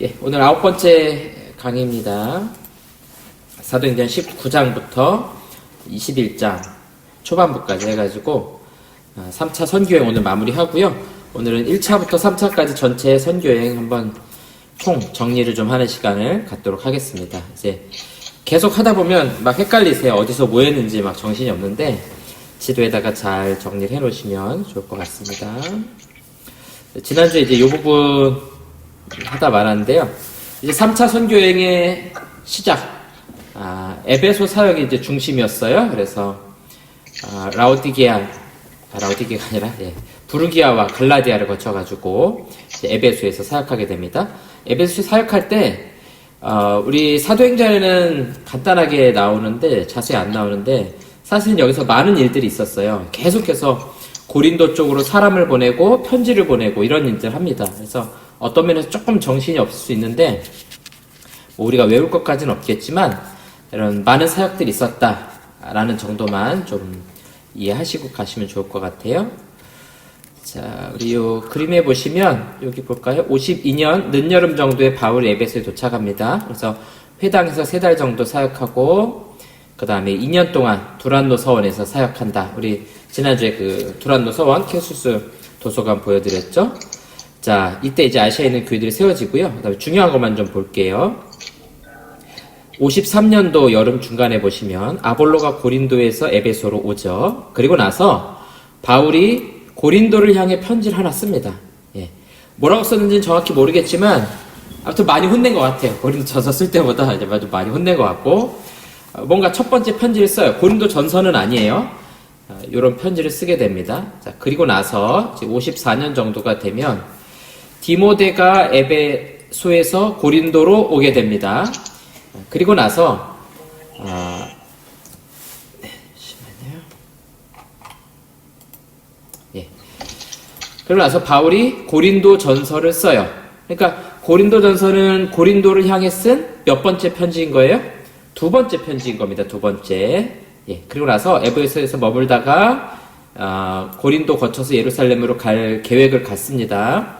예, 오늘 9번째 강의입니다. 사도행전 19장부터 21장 초반부까지 해가지고 3차 선교여행 오늘 마무리하고요. 오늘은 1차부터 3차까지 전체 선교여행 한번 총 정리를 좀 하는 시간을 갖도록 하겠습니다. 이제 계속 하다 보면 막 헷갈리세요. 어디서 뭐 했는지 막 정신이 없는데 지도에다가 잘 정리를 해 놓으시면 좋을 것 같습니다. 지난주에 이제 이 부분 하다 말았는데요. 이제 3차 선교여행의 시작. 에베소 사역이 이제 중심이었어요. 그래서, 라오디게아가 아니라, 부르기아와 갈라디아를 거쳐가지고, 에베소에서 사역하게 됩니다. 에베소에 사역할 때, 우리 사도행전에는 간단하게 나오는데, 자세히 안 나오는데, 사실은 여기서 많은 일들이 있었어요. 계속해서 고린도 쪽으로 사람을 보내고, 편지를 보내고, 이런 일들을 합니다. 그래서 어떤 면에서 조금 정신이 없을 수 있는데, 뭐 우리가 외울 것까지는 없겠지만, 이런 많은 사역들이 있었다라는 정도만 좀 이해하시고 가시면 좋을 것 같아요. 자, 우리 요 그림에 보시면, 여기 볼까요? 52년 늦여름 정도에 바울이 에베소에 도착합니다. 그래서 회당에서 3달 정도 사역하고, 그 다음에 2년 동안 두란노 서원에서 사역한다. 우리 지난주에 그 두란노 서원 캐수스 도서관 보여드렸죠? 자, 이때 이제 아시아에 있는 교회들이 세워지고요. 그 다음에 중요한 것만 좀 볼게요. 53년도 여름 중간에 보시면 아볼로가 고린도에서 에베소로 오죠. 그리고 나서 바울이 고린도를 향해 편지를 하나 씁니다. 뭐라고 썼는지는 정확히 모르겠지만 아무튼 많이 혼낸 것 같아요. 고린도 전서 쓸 때보다 이제 좀 많이 혼낸 것 같고, 뭔가 첫 번째 편지를 써요. 고린도 전서는 아니에요. 이런 편지를 쓰게 됩니다. 자, 그리고 나서 54년 정도가 되면 디모데가 에베소에서 고린도로 오게 됩니다. 그리고 나서 그리고 나서 바울이 고린도 전서를 써요. 그러니까 고린도 전서는 고린도를 향해 쓴 몇 번째 편지인 거예요? 2번째 편지인 겁니다. 2번째. 그리고 나서 에베소에서 머물다가 고린도 거쳐서 예루살렘으로 갈 계획을 갖습니다.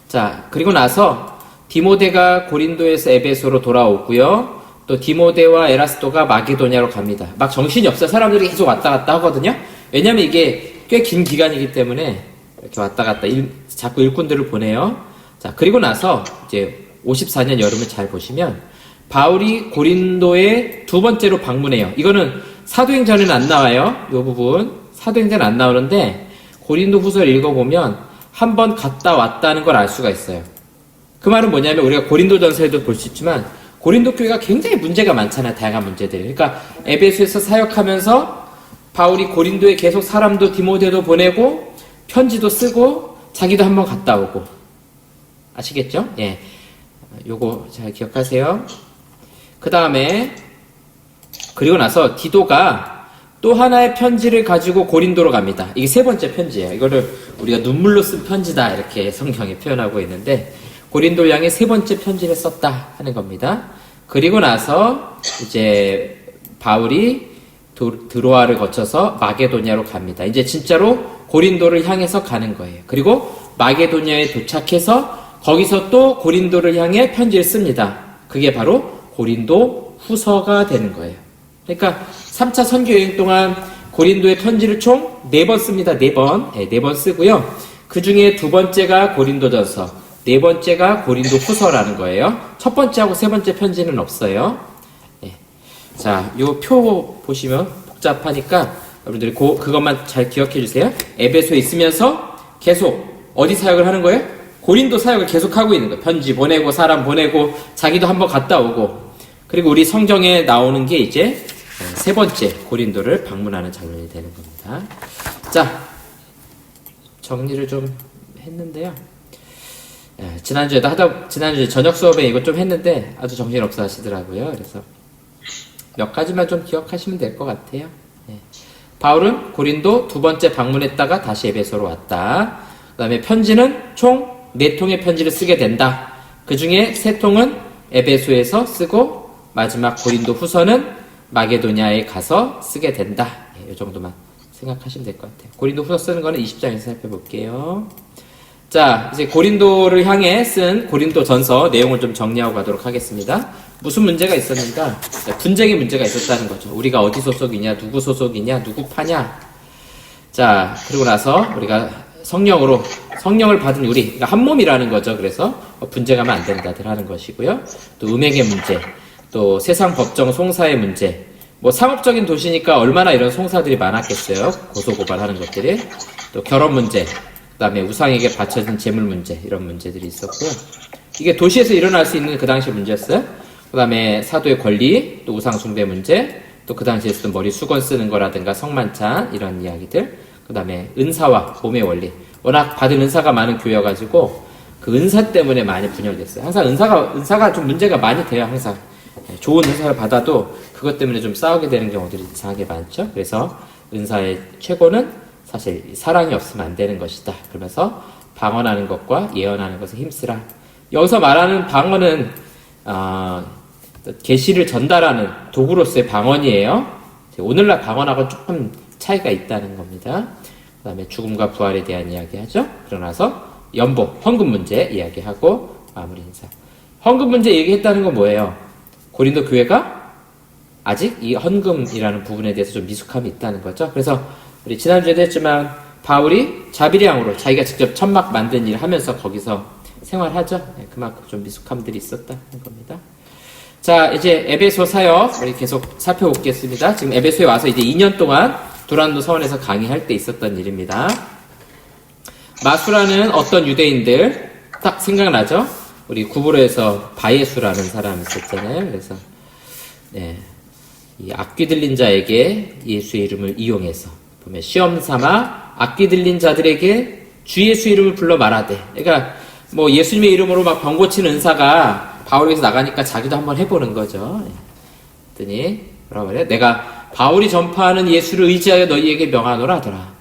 자, 그리고 나서 디모데가 고린도에서 에베소로 돌아오고요. 또 디모데와 에라스도가 마게도냐로 갑니다. 막 정신이 없어요. 사람들이 계속 왔다 갔다 하거든요. 왜냐면 이게 꽤 긴 기간이기 때문에 이렇게 왔다 갔다 자꾸 일꾼들을 보내요. 자, 그리고 나서 이제 54년 여름을 잘 보시면 바울이 고린도에 2번째로 방문해요. 이거는 사도행전에는 안 나와요. 이 부분 사도행전은 안 나오는데 고린도 후서를 읽어보면 한 번 갔다 왔다는 걸 알 수가 있어요. 그 말은 뭐냐면 우리가 고린도전서에도 볼 수 있지만 고린도 교회가 굉장히 문제가 많잖아요. 다양한 문제들이. 그러니까 에베소에서 사역하면서 바울이 고린도에 계속 사람도 디모데도 보내고 편지도 쓰고 자기도 한번 갔다 오고. 아시겠죠? 요거 잘 기억하세요. 그 다음에 그리고 나서 디도가 또 하나의 편지를 가지고 고린도로 갑니다. 이게 3번째 편지예요. 이거를 우리가 눈물로 쓴 편지다 이렇게 성경에 표현하고 있는데 고린도를 향해 3번째 편지를 썼다 하는 겁니다. 그리고 나서 이제 바울이 드로아를 거쳐서 마게도냐로 갑니다. 이제 진짜로 고린도를 향해서 가는 거예요. 그리고 마게도냐에 도착해서 거기서 또 고린도를 향해 편지를 씁니다. 그게 바로 고린도 후서가 되는 거예요. 그러니까 3차 선교여행 동안 고린도에 편지를 총 4번 씁니다. 4번. 4번 쓰고요. 그 중에 2번째가 고린도전서, 4번째가 고린도 후서라는 거예요. 첫 번째하고 3번째 편지는 없어요. 자, 요 표 보시면 복잡하니까 여러분들이 그것만 잘 기억해 주세요. 에베소에 있으면서 계속 어디 사역을 하는 거예요? 고린도 사역을 계속 하고 있는 거예요. 편지 보내고 사람 보내고 자기도 한번 갔다 오고. 그리고 우리 성경에 나오는 게 이제 3번째 고린도를 방문하는 장면이 되는 겁니다. 자, 정리를 좀 했는데요. 지난주에 저녁 수업에 이거 좀 했는데 아주 정신없어 하시더라고요. 그래서 몇 가지만 좀 기억하시면 될 것 같아요. 바울은 고린도 2번째 방문했다가 다시 에베소로 왔다. 그 다음에 편지는 총 4통의 편지를 쓰게 된다. 그 중에 3통은 에베소에서 쓰고 마지막 고린도 후서는 마게도냐에 가서 쓰게 된다. 이 정도만 생각하시면 될 것 같아요. 고린도 후서 쓰는 거는 20장에서 살펴볼게요. 자, 이제 고린도를 향해 쓴 고린도 전서 내용을 좀 정리하고 가도록 하겠습니다. 무슨 문제가 있었는가? 분쟁의 문제가 있었다는 거죠. 우리가 어디 소속이냐, 누구 소속이냐, 누구 파냐. 자, 그리고 나서 우리가 성령을 받은 우리, 그러니까 한 몸이라는 거죠. 그래서 분쟁하면 안 된다들 하는 것이고요. 또 음행의 문제, 또 세상 법정 송사의 문제, 뭐 상업적인 도시니까 얼마나 이런 송사들이 많았겠어요. 고소고발하는 것들이. 또 결혼 문제, 그 다음에 우상에게 바쳐진 재물 문제, 이런 문제들이 있었고요. 이게 도시에서 일어날 수 있는 그 당시 문제였어요. 그 다음에 사도의 권리, 또 우상 숭배 문제, 또 그 당시에 쓰던 머리 수건 쓰는 거라든가 성만찬, 이런 이야기들. 그 다음에 은사와 몸의 원리. 워낙 받은 은사가 많은 교회여가지고 그 은사 때문에 많이 분열됐어요. 항상 은사가 좀 문제가 많이 돼요. 항상 좋은 은사를 받아도 그것 때문에 좀 싸우게 되는 경우들이 이상하게 많죠. 그래서 은사의 최고는 사실 사랑이 없으면 안 되는 것이다. 그러면서 방언하는 것과 예언하는 것에 힘쓰라. 여기서 말하는 방언은 계시를 전달하는 도구로서의 방언이에요. 오늘날 방언하고 조금 차이가 있다는 겁니다. 그 다음에 죽음과 부활에 대한 이야기하죠. 그러나서 연복, 헌금 문제 이야기하고 마무리 인사. 헌금 문제 얘기했다는 건 뭐예요? 고린도 교회가 아직 이 헌금이라는 부분에 대해서 좀 미숙함이 있다는 거죠. 그래서 우리 지난주에도 했지만 바울이 자비량으로 자기가 직접 천막 만든 일을 하면서 거기서 생활하죠. 그만큼 좀 미숙함들이 있었다는 겁니다. 자, 이제 에베소 사역 우리 계속 살펴보겠습니다. 지금 에베소에 와서 이제 2년 동안 두란노 서원에서 강의할 때 있었던 일입니다. 마수라는 어떤 유대인들 딱 생각나죠? 우리 구브로에서 바예수라는 사람이 있었잖아요. 그래서 이 악귀 들린 자에게 예수의 이름을 이용해서 보면 시험 삼아 악귀 들린 자들에게 주 예수 이름을 불러 말하되. 그러니까 뭐 예수님의 이름으로 막 병 고치는 은사가 바울에서 나가니까 자기도 한번 해보는 거죠. 그랬더니 뭐라고 말해요? 내가 바울이 전파하는 예수를 의지하여 너희에게 명하노라 하더라.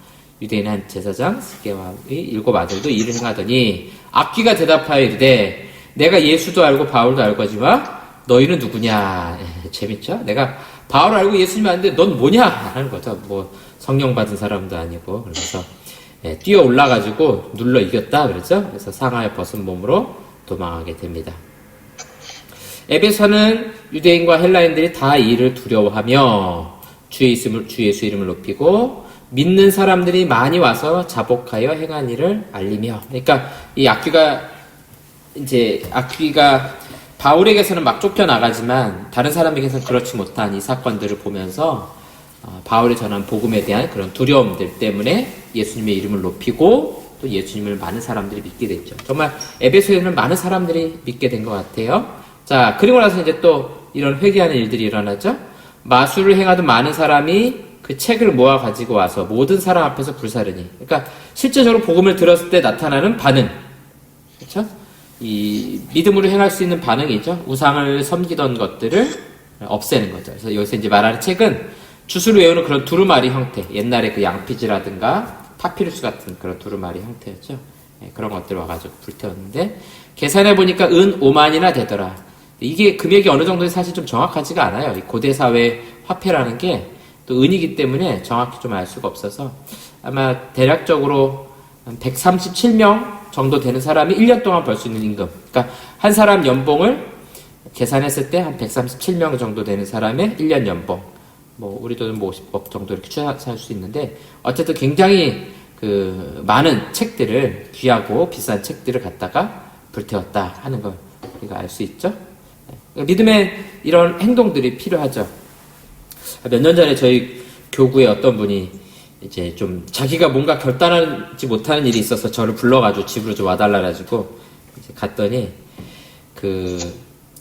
유대인 한 제사장 스게와의 7 아들도 이를 행하더니 악귀가 대답하여 이르되 내가 예수도 알고 바울도 알고 하지만 너희는 누구냐. 재밌죠? 내가 바울 알고 예수님 아는데 넌 뭐냐 하는 거죠. 뭐 성령 받은 사람도 아니고. 그래서 뛰어 올라가지고 눌러 이겼다 그랬죠. 그래서 상하에 벗은 몸으로 도망하게 됩니다. 에베소는 유대인과 헬라인들이 다 이 일을 두려워하며 주 예수 이름을 높이고 믿는 사람들이 많이 와서 자복하여 행한 일을 알리며. 그러니까 이 악귀가 바울에게서는 막 쫓겨나가지만 다른 사람에게서는 그렇지 못한 이 사건들을 보면서 바울이 전한 복음에 대한 그런 두려움들 때문에 예수님의 이름을 높이고 또 예수님을 많은 사람들이 믿게 됐죠. 정말 에베소에는 많은 사람들이 믿게 된 것 같아요. 자, 그리고 나서 이제 또 이런 회개하는 일들이 일어나죠. 마술을 행하던 많은 사람이 그 책을 모아 가지고 와서 모든 사람 앞에서 불사르니. 그러니까 실제적으로 복음을 들었을 때 나타나는 반응. 그렇죠? 이 믿음으로 행할 수 있는 반응이죠. 우상을 섬기던 것들을 없애는 거죠. 그래서 여기서 이제 말하는 책은 주스로 외우는 그런 두루마리 형태. 옛날에 그 양피지라든가 파피루스 같은 그런 두루마리 형태였죠. 그런 것들 와가지고 불태웠는데 계산해 보니까 은 5만이나 되더라. 이게 금액이 어느 정도인지 사실 좀 정확하지가 않아요. 이 고대 사회 화폐라는 게 또 은이기 때문에 정확히 좀 알 수가 없어서 아마 대략적으로 한 137명 정도 되는 사람이 1년 동안 벌 수 있는 임금. 그러니까 한 사람 연봉을 계산했을 때 한 137명 정도 되는 사람의 1년 연봉. 뭐 우리 돈은 뭐 50억 정도 이렇게 추산할 수 있는데 어쨌든 굉장히 그 많은 책들을 귀하고 비싼 책들을 갖다가 불태웠다 하는 걸 우리가 알 수 있죠. 믿음의 이런 행동들이 필요하죠. 몇 년 전에 저희 교구에 어떤 분이 이제 좀 자기가 뭔가 결단하지 못하는 일이 있어서 저를 불러가지고 집으로 좀 와달라가지고 이제 갔더니 그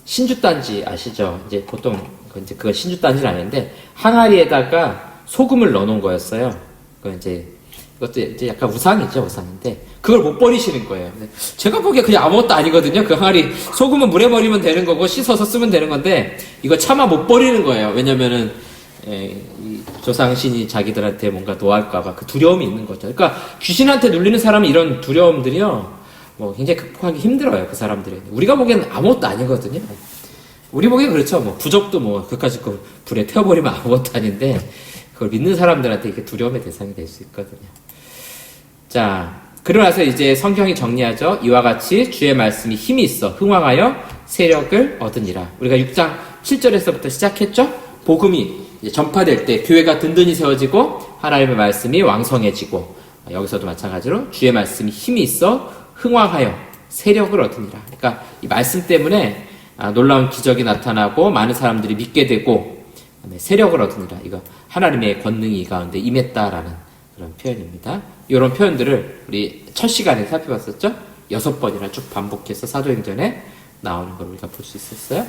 신주단지 아시죠? 이제 보통 그건 신주단지는 아닌데 항아리에다가 소금을 넣어놓은 거였어요. 이것도 이제 약간 우상이죠, 우상인데 그걸 못 버리시는 거예요. 근데 제가 보기에 그냥 아무것도 아니거든요. 그 항아리 소금은 물에 버리면 되는 거고 씻어서 쓰면 되는 건데 이거 차마 못 버리는 거예요. 왜냐면은 이 조상신이 자기들한테 뭔가 노할까봐 그 두려움이 있는 거죠. 그러니까 귀신한테 눌리는 사람은 이런 두려움들이요, 뭐 굉장히 극복하기 힘들어요. 그 사람들이. 우리가 보기에는 아무것도 아니거든요. 우리 보기엔 그렇죠. 뭐 부적도 뭐 그까짓 거 불에 태워버리면 아무것도 아닌데 그걸 믿는 사람들한테 이게 두려움의 대상이 될 수 있거든요. 자, 그러고 나서 이제 성경이 정리하죠. 이와 같이 주의 말씀이 힘이 있어 흥왕하여 세력을 얻으니라. 우리가 6장 7절에서부터 시작했죠. 복음이 이제 전파될 때 교회가 든든히 세워지고 하나님의 말씀이 왕성해지고, 여기서도 마찬가지로 주의 말씀이 힘이 있어 흥왕하여 세력을 얻으니라. 그러니까 이 말씀 때문에 놀라운 기적이 나타나고 많은 사람들이 믿게 되고 세력을 얻으니라. 이거 하나님의 권능이 이 가운데 임했다라는 그런 표현입니다. 이런 표현들을 우리 첫 시간에 살펴봤었죠. 6번이나 쭉 반복해서 사도행전에 나오는 걸 우리가 볼 수 있었어요.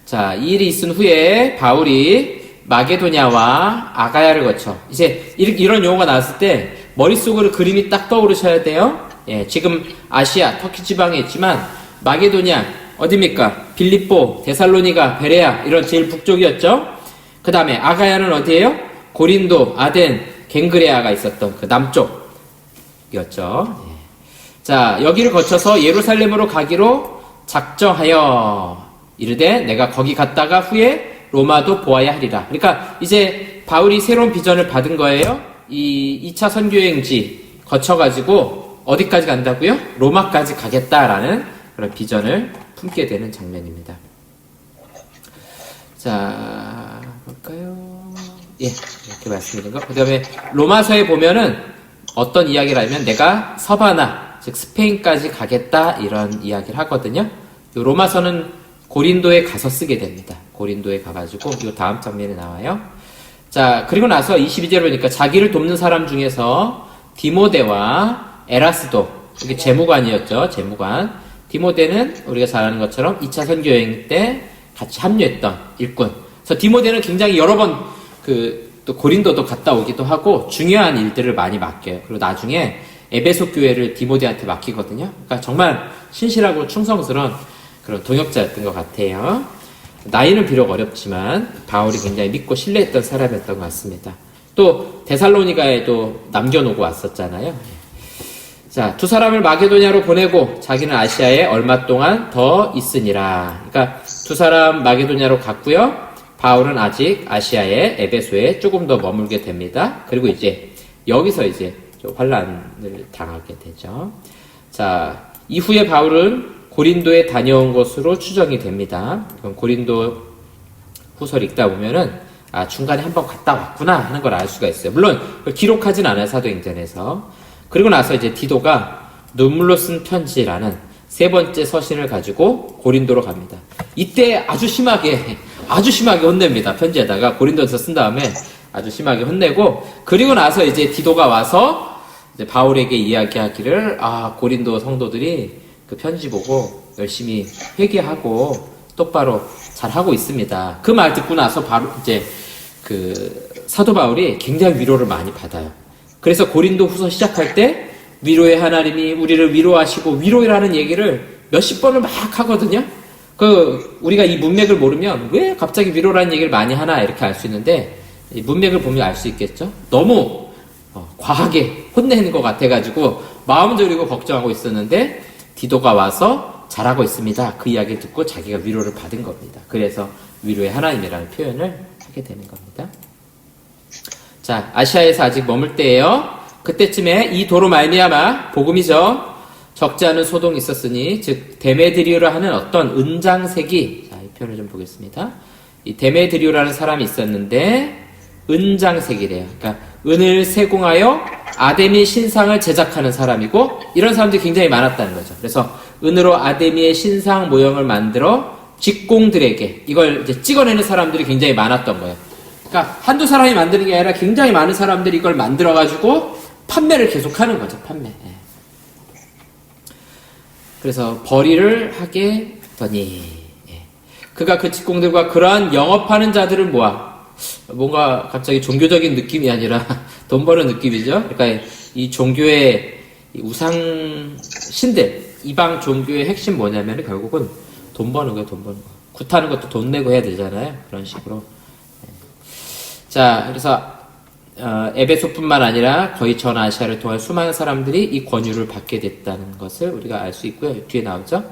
자, 이 일이 있은 후에 바울이 마게도냐와 아가야를 거쳐, 이제 이런 용어가 나왔을 때 머릿속으로 그림이 딱 떠오르셔야 돼요. 예, 지금 아시아, 터키 지방에 있지만 마게도냐 어디입니까? 빌립보, 데살로니가, 베레아 이런 제일 북쪽이었죠. 그 다음에 아가야는 어디예요? 고린도, 아덴, 갱그레아가 있었던 그 남쪽이었죠. 예. 자, 여기를 거쳐서 예루살렘으로 가기로 작정하여 이르되 내가 거기 갔다가 후에 로마도 보아야 하리라. 그러니까 이제 바울이 새로운 비전을 받은 거예요. 이 2차 선교행지 거쳐가지고 어디까지 간다고요? 로마까지 가겠다라는 그런 비전을 품게 되는 장면입니다. 자, 볼까요? 예, 이렇게 말씀드린 거. 그 다음에 로마서에 보면은 어떤 이야기를 하면 내가 서바나, 즉 스페인까지 가겠다 이런 이야기를 하거든요. 이 로마서는 고린도에 가서 쓰게 됩니다. 고린도에 가가지고 이 다음 장면에 나와요. 자, 그리고 나서 22절을 보니까 자기를 돕는 사람 중에서 디모데와 에라스도, 이게 재무관이었죠. 재무관. 디모데는 우리가 잘 아는 것처럼 2차 선교여행 때 같이 합류했던 일꾼. 그래서 디모데는 굉장히 여러 번 또 고린도도 갔다 오기도 하고 중요한 일들을 많이 맡겨요. 그리고 나중에 에베소 교회를 디모데한테 맡기거든요. 그러니까 정말 신실하고 충성스러운 그런 동역자였던 것 같아요. 나이는 비록 어렵지만 바울이 굉장히 믿고 신뢰했던 사람이었던 것 같습니다. 또 데살로니가에도 남겨놓고 왔었잖아요. 자, 두 사람을 마게도냐로 보내고 자기는 아시아에 얼마 동안 더 있으니라. 그러니까 두 사람 마게도냐로 갔고요. 바울은 아직 아시아의 에베소에 조금 더 머물게 됩니다. 그리고 이제 여기서 이제 좀 환란을 당하게 되죠. 자, 이후에 바울은 고린도에 다녀온 것으로 추정이 됩니다. 그럼 고린도 후서를 읽다 보면은 중간에 한번 갔다 왔구나 하는 걸 알 수가 있어요. 물론 기록하진 않아요, 사도행전에서. 그리고 나서 이제 디도가 눈물로 쓴 편지라는 세 번째 서신을 가지고 고린도로 갑니다. 이때 아주 심하게 혼냅니다. 편지에다가 고린도에서 쓴 다음에 아주 심하게 혼내고, 그리고 나서 이제 디도가 와서 이제 바울에게 이야기하기를, 고린도 성도들이 그 편지 보고 열심히 회개하고 똑바로 잘 하고 있습니다. 그 말 듣고 나서 바로 이제 그 사도 바울이 굉장히 위로를 많이 받아요. 그래서 고린도 후서 시작할 때 위로의 하나님이 우리를 위로하시고 위로라는 얘기를 몇십 번을 막 하거든요. 우리가 이 문맥을 모르면 왜 갑자기 위로라는 얘기를 많이 하나 이렇게 알 수 있는데, 이 문맥을 보면 알 수 있겠죠? 너무 과하게 혼내는 것 같아가지고 마음 졸이고 걱정하고 있었는데 디도가 와서 잘하고 있습니다. 그 이야기를 듣고 자기가 위로를 받은 겁니다. 그래서 위로의 하나님이라는 표현을 하게 되는 겁니다. 자, 아시아에서 아직 머물 때예요. 그때쯤에 이 도로 말미암아 복음이죠. 적지 않은 소동이 있었으니, 즉 데메드리오라 하는 어떤 은장색이, 자, 이 표현을 좀 보겠습니다. 이 데메드리오라는 사람이 있었는데 은장색이래요. 그러니까 은을 세공하여 아데미 신상을 제작하는 사람이고, 이런 사람들이 굉장히 많았다는 거죠. 그래서 은으로 아데미의 신상 모형을 만들어 직공들에게 이걸 이제 찍어내는 사람들이 굉장히 많았던 거예요. 그러니까 한두 사람이 만드는 게 아니라 굉장히 많은 사람들이 이걸 만들어가지고 판매를 계속하는 거죠. 판매. 그래서 벌이를 하게 되더니, 그가 그 직공들과 그러한 영업하는 자들을 모아, 뭔가 갑자기 종교적인 느낌이 아니라 돈 버는 느낌이죠. 그러니까 이 종교의 우상 신들, 이방 종교의 핵심 뭐냐면 결국은 돈 버는 거예요. 돈 버는 거. 굿하는 것도 돈 내고 해야 되잖아요. 그런 식으로. 자, 그래서 에베소뿐만 아니라 거의 전 아시아를 통한 수많은 사람들이 이 권유를 받게 됐다는 것을 우리가 알 수 있고요. 뒤에 나오죠.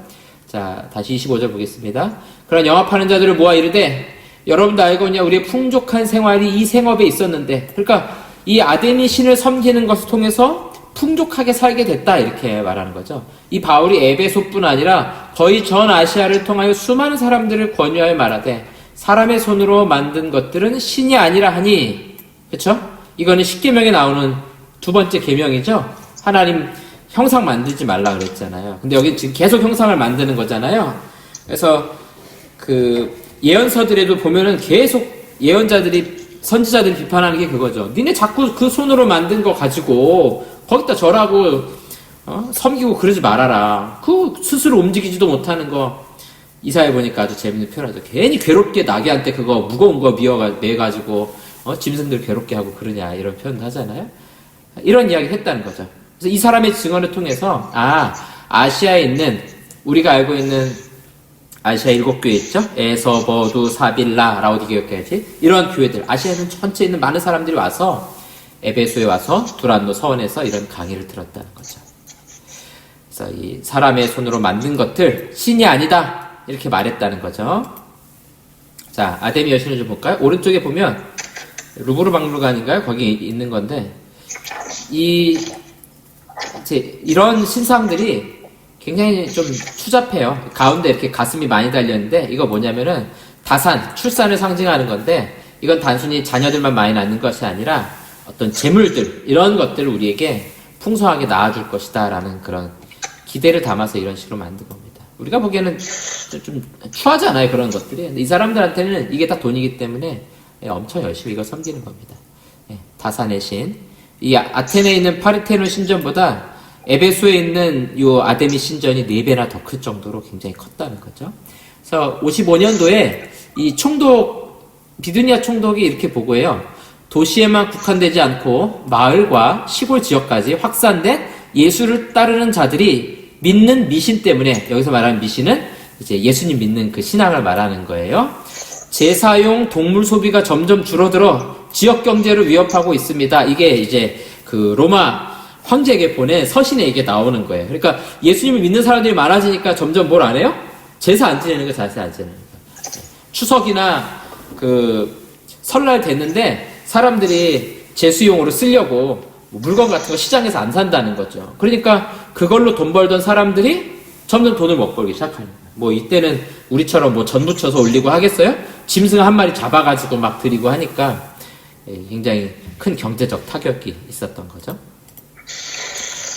자, 다시 25절 보겠습니다. 그런 영업하는 자들을 모아 이르되, 여러분도 알거냐 우리의 풍족한 생활이 이 생업에 있었는데, 그러니까 이 아데미 신을 섬기는 것을 통해서 풍족하게 살게 됐다 이렇게 말하는 거죠. 이 바울이 에베소뿐 아니라 거의 전 아시아를 통하여 수많은 사람들을 권유하여 말하되 사람의 손으로 만든 것들은 신이 아니라 하니, 그렇죠? 이거는 십계명에 나오는 두 번째 계명이죠. 하나님 형상 만들지 말라 그랬잖아요. 근데 여기 지금 계속 형상을 만드는 거잖아요. 그래서 그 예언서들에도 보면은 계속 예언자들이 선지자들이 비판하는 게 그거죠. 니네 자꾸 그 손으로 만든 거 가지고 거기다 절하고 섬기고 그러지 말아라. 그 스스로 움직이지도 못하는 거. 이사야 보니까 아주 재밌는 표현하죠. 괜히 괴롭게 나귀한테 그거 무거운 거 매가지고 짐승들 괴롭게 하고 그러냐 이런 표현도 하잖아요. 이런 이야기를 했다는 거죠. 그래서 이 사람의 증언을 통해서 아시아에 있는 우리가 알고 있는 아시아 7교회 있죠? 에서, 버두, 사빌라, 라오디게오까지 이런 교회들 아시아에는 전체에 있는 많은 사람들이 와서 에베소에 와서 두란노 서원에서 이런 강의를 들었다는 거죠. 그래서 이 사람의 손으로 만든 것들 신이 아니다 이렇게 말했다는 거죠. 자, 아데미 여신을 좀 볼까요? 오른쪽에 보면 루브르 박물관인가요? 거기 있는 건데 이런 신상들이 굉장히 좀 추잡해요. 가운데 이렇게 가슴이 많이 달렸는데 이거 뭐냐면은 다산, 출산을 상징하는 건데 이건 단순히 자녀들만 많이 낳는 것이 아니라 어떤 재물들 이런 것들을 우리에게 풍성하게 낳아줄 것이다 라는 그런 기대를 담아서 이런 식으로 만든 겁니다. 우리가 보기에는 좀 추하잖아요, 그런 것들이. 근데 이 사람들한테는 이게 다 돈이기 때문에 엄청 열심히 이걸 섬기는 겁니다. 다산의 신. 이 아테네에 있는 파르테논 신전보다 에베소에 있는 요 아데미 신전이 4배나 더 클 정도로 굉장히 컸다는 거죠. 그래서 55년도에 이 비두니아 총독이 이렇게 보고해요. 도시에만 국한되지 않고 마을과 시골 지역까지 확산된 예수를 따르는 자들이 믿는 미신 때문에, 여기서 말하는 미신은 이제 예수님 믿는 그 신앙을 말하는 거예요. 제사용 동물 소비가 점점 줄어들어 지역 경제를 위협하고 있습니다. 이게 이제 그 로마 황제에게 보낸 서신에 이게 나오는 거예요. 그러니까 예수님을 믿는 사람들이 많아지니까 점점 뭘 안 해요? 제사 안 지내는 거, 제사 안 지내는 거. 추석이나 그 설날 됐는데 사람들이 제수용으로 쓰려고 물건 같은 거 시장에서 안 산다는 거죠. 그러니까 그걸로 돈 벌던 사람들이 점점 돈을 못 벌기 시작하는 거예요. 뭐 이때는 우리처럼 뭐 전 부쳐서 올리고 하겠어요? 짐승 한 마리 잡아가지고 막 드리고 하니까 굉장히 큰 경제적 타격이 있었던 거죠.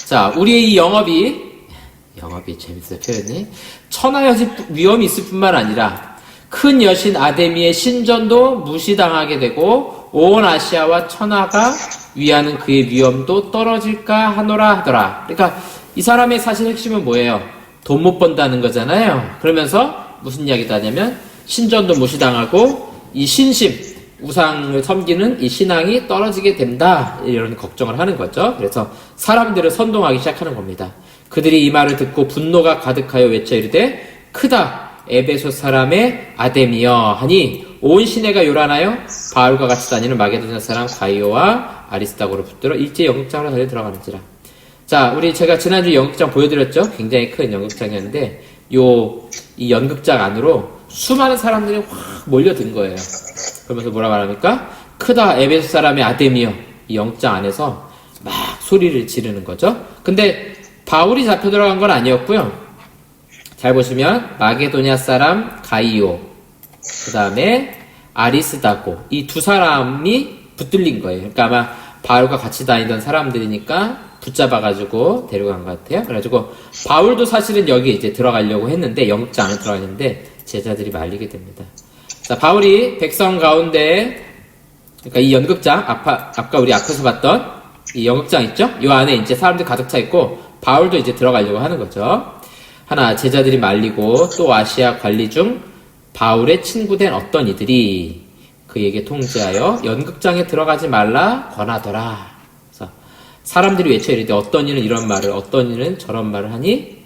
자, 우리의 이 영업이 재밌어요, 표현이. 천하여지 위험이 있을 뿐만 아니라 큰 여신 아데미의 신전도 무시당하게 되고 온 아시아와 천하가 위하는 그의 위험도 떨어질까 하노라 하더라. 그러니까 이 사람의 사실 핵심은 뭐예요? 돈 못 번다는 거잖아요. 그러면서 무슨 이야기도 하냐면 신전도 무시당하고 이 신심, 우상을 섬기는 이 신앙이 떨어지게 된다 이런 걱정을 하는 거죠. 그래서 사람들을 선동하기 시작하는 겁니다. 그들이 이 말을 듣고 분노가 가득하여 외쳐 이르되 크다 에베소 사람의 아데미여 하니 온 시내가 요란하여 바울과 같이 다니는 마게도냐 사람 가이오와 아리스다고로 붙들어 일제 연극장으로 달려 들어가는지라. 자, 제가 지난주 연극장 보여드렸죠. 굉장히 큰 연극장이었는데 이 연극장 안으로 수많은 사람들이 확 몰려든 거예요. 그러면서 뭐라 말합니까? 크다 에베소 사람의 아데미여. 이 영장 안에서 막 소리를 지르는 거죠. 근데 바울이 잡혀 들어간 건 아니었고요. 잘 보시면 마게도냐 사람 가이오, 그 다음에 아리스다고, 이 두 사람이 붙들린 거예요. 그러니까 아마 바울과 같이 다니던 사람들이니까 붙잡아가지고 데려간 것 같아요. 그래가지고 바울도 사실은 여기 이제 들어가려고 했는데 영장 안에 들어갔는데 제자들이 말리게 됩니다. 자, 바울이 백성 가운데, 그러니까 이 연극장, 아까 우리 앞에서 봤던 이 연극장 있죠? 이 안에 이제 사람들 가득 차 있고, 바울도 이제 들어가려고 하는 거죠. 하나, 제자들이 말리고, 또 아시아 관리 중 바울의 친구된 어떤 이들이 그에게 통지하여 연극장에 들어가지 말라 권하더라. 그래서 사람들이 외쳐 이르되 어떤 이는 이런 말을, 어떤 이는 저런 말을 하니,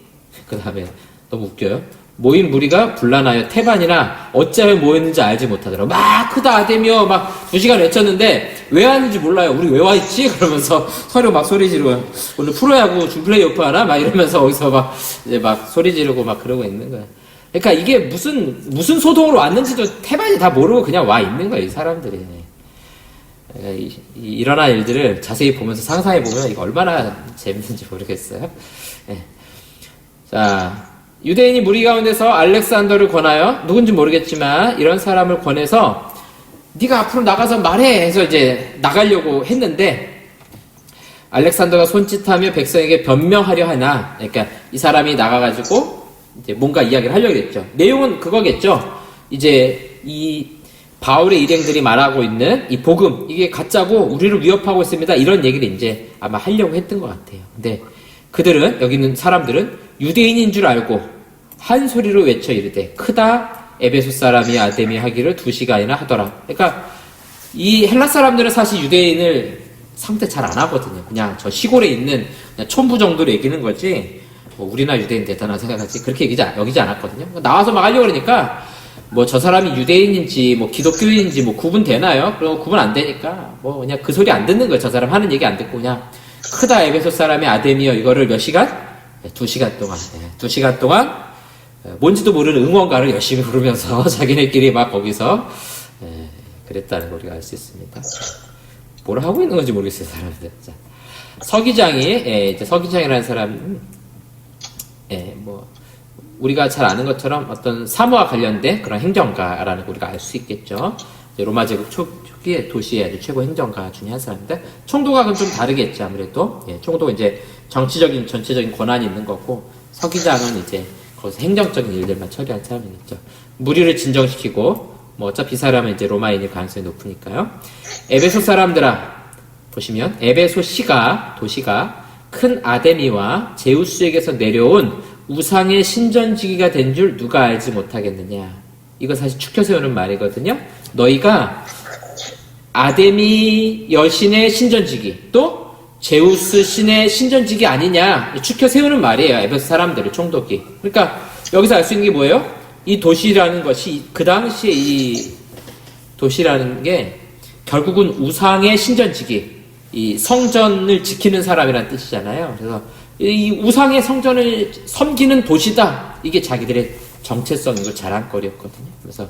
그 다음에 너무 웃겨요. 모인 무리가 분란하여 태반이나 어찌하여 모였는지 알지 못하더라. 막 크다 아데미여 막 2시간 외쳤는데 왜 왔는지 몰라요. 우리 왜 와있지? 그러면서 서로 막 소리 지르고 오늘 프로야구 준플레이오프 하나? 막 이러면서 거기서 이제 막 소리 지르고 막 그러고 있는 거야. 그러니까 이게 무슨 소동으로 왔는지도 태반이 다 모르고 그냥 와 있는 거예요, 이 사람들이. 일어난 일들을 자세히 보면서 상상해 보면 이거 얼마나 재밌는지 모르겠어요. 예. 자, 유대인이 무리 가운데서 알렉산더를 권하여 누군지 모르겠지만 이런 사람을 권해서 네가 앞으로 나가서 말해 해서 이제 나가려고 했는데 알렉산더가 손짓하며 백성에게 변명하려 하나, 그러니까 이 사람이 나가가지고 이제 뭔가 이야기를 하려고 했죠. 내용은 그거겠죠. 이제 이 바울의 일행들이 말하고 있는 이 복음, 이게 가짜고 우리를 위협하고 있습니다. 이런 얘기를 이제 아마 하려고 했던 것 같아요. 근데 그들은, 여기 있는 사람들은 유대인인 줄 알고 한 소리로 외쳐 이르되 크다 에베소 사람이 아데미 하기를 2시간이나 하더라. 그러니까 이 헬라 사람들은 사실 유대인을 상대 잘 안 하거든요. 그냥 저 시골에 있는 그냥 촌부 정도로 얘기는 거지, 뭐 우리나 유대인 대단한 생각하지 그렇게 여기지 않았거든요. 나와서 막 하려고 그러니까 뭐 저 사람이 유대인인지 뭐 기독교인인지 뭐 구분되나요? 그럼 구분 안 되니까 뭐 그냥 그 소리 안 듣는 거예요. 저 사람 하는 얘기 안 듣고 그냥 크다 에베소 사람의 아데미여, 이거를 몇 시간? 2시간 동안. 2시간 동안 뭔지도 모르는 응원가를 열심히 부르면서 자기네끼리 막 거기서 그랬다는 걸 우리가 알 수 있습니다. 뭘 하고 있는 건지 모르겠어요, 사람들. 자, 서기장이, 이제 서기장이라는 사람, 뭐 우리가 잘 아는 것처럼 어떤 사무와 관련된 그런 행정가라는 걸 우리가 알 수 있겠죠. 로마 제국 초기에 도시의 아주 최고 행정가 중에 한 사람인데, 총독하고는 좀 다르겠죠, 아무래도. 총독은 이제 정치적인, 전체적인 권한이 있는 거고, 서기장은 이제 거기서 행정적인 일들만 처리할 사람이겠죠. 무리를 진정시키고, 뭐 어차피 이 사람은 이제 로마인일 가능성이 높으니까요. 에베소 사람들아, 보시면 에베소 도시가 큰 아데미와 제우스에게서 내려온 우상의 신전지기가 된 줄 누가 알지 못하겠느냐. 이거 사실 추켜 세우는 말이거든요. 너희가 아데미 여신의 신전지기, 또 제우스 신의 신전지기 아니냐, 추켜 세우는 말이에요. 에베소 사람들의 총독이. 그러니까 여기서 알 수 있는 게 뭐예요? 이 도시라는 것이, 그 당시에 이 도시라는 게 결국은 우상의 신전지기, 이 성전을 지키는 사람이라는 뜻이잖아요. 그래서 이 우상의 성전을 섬기는 도시다, 이게 자기들의 정체성인 걸 자랑거리였거든요. 그래서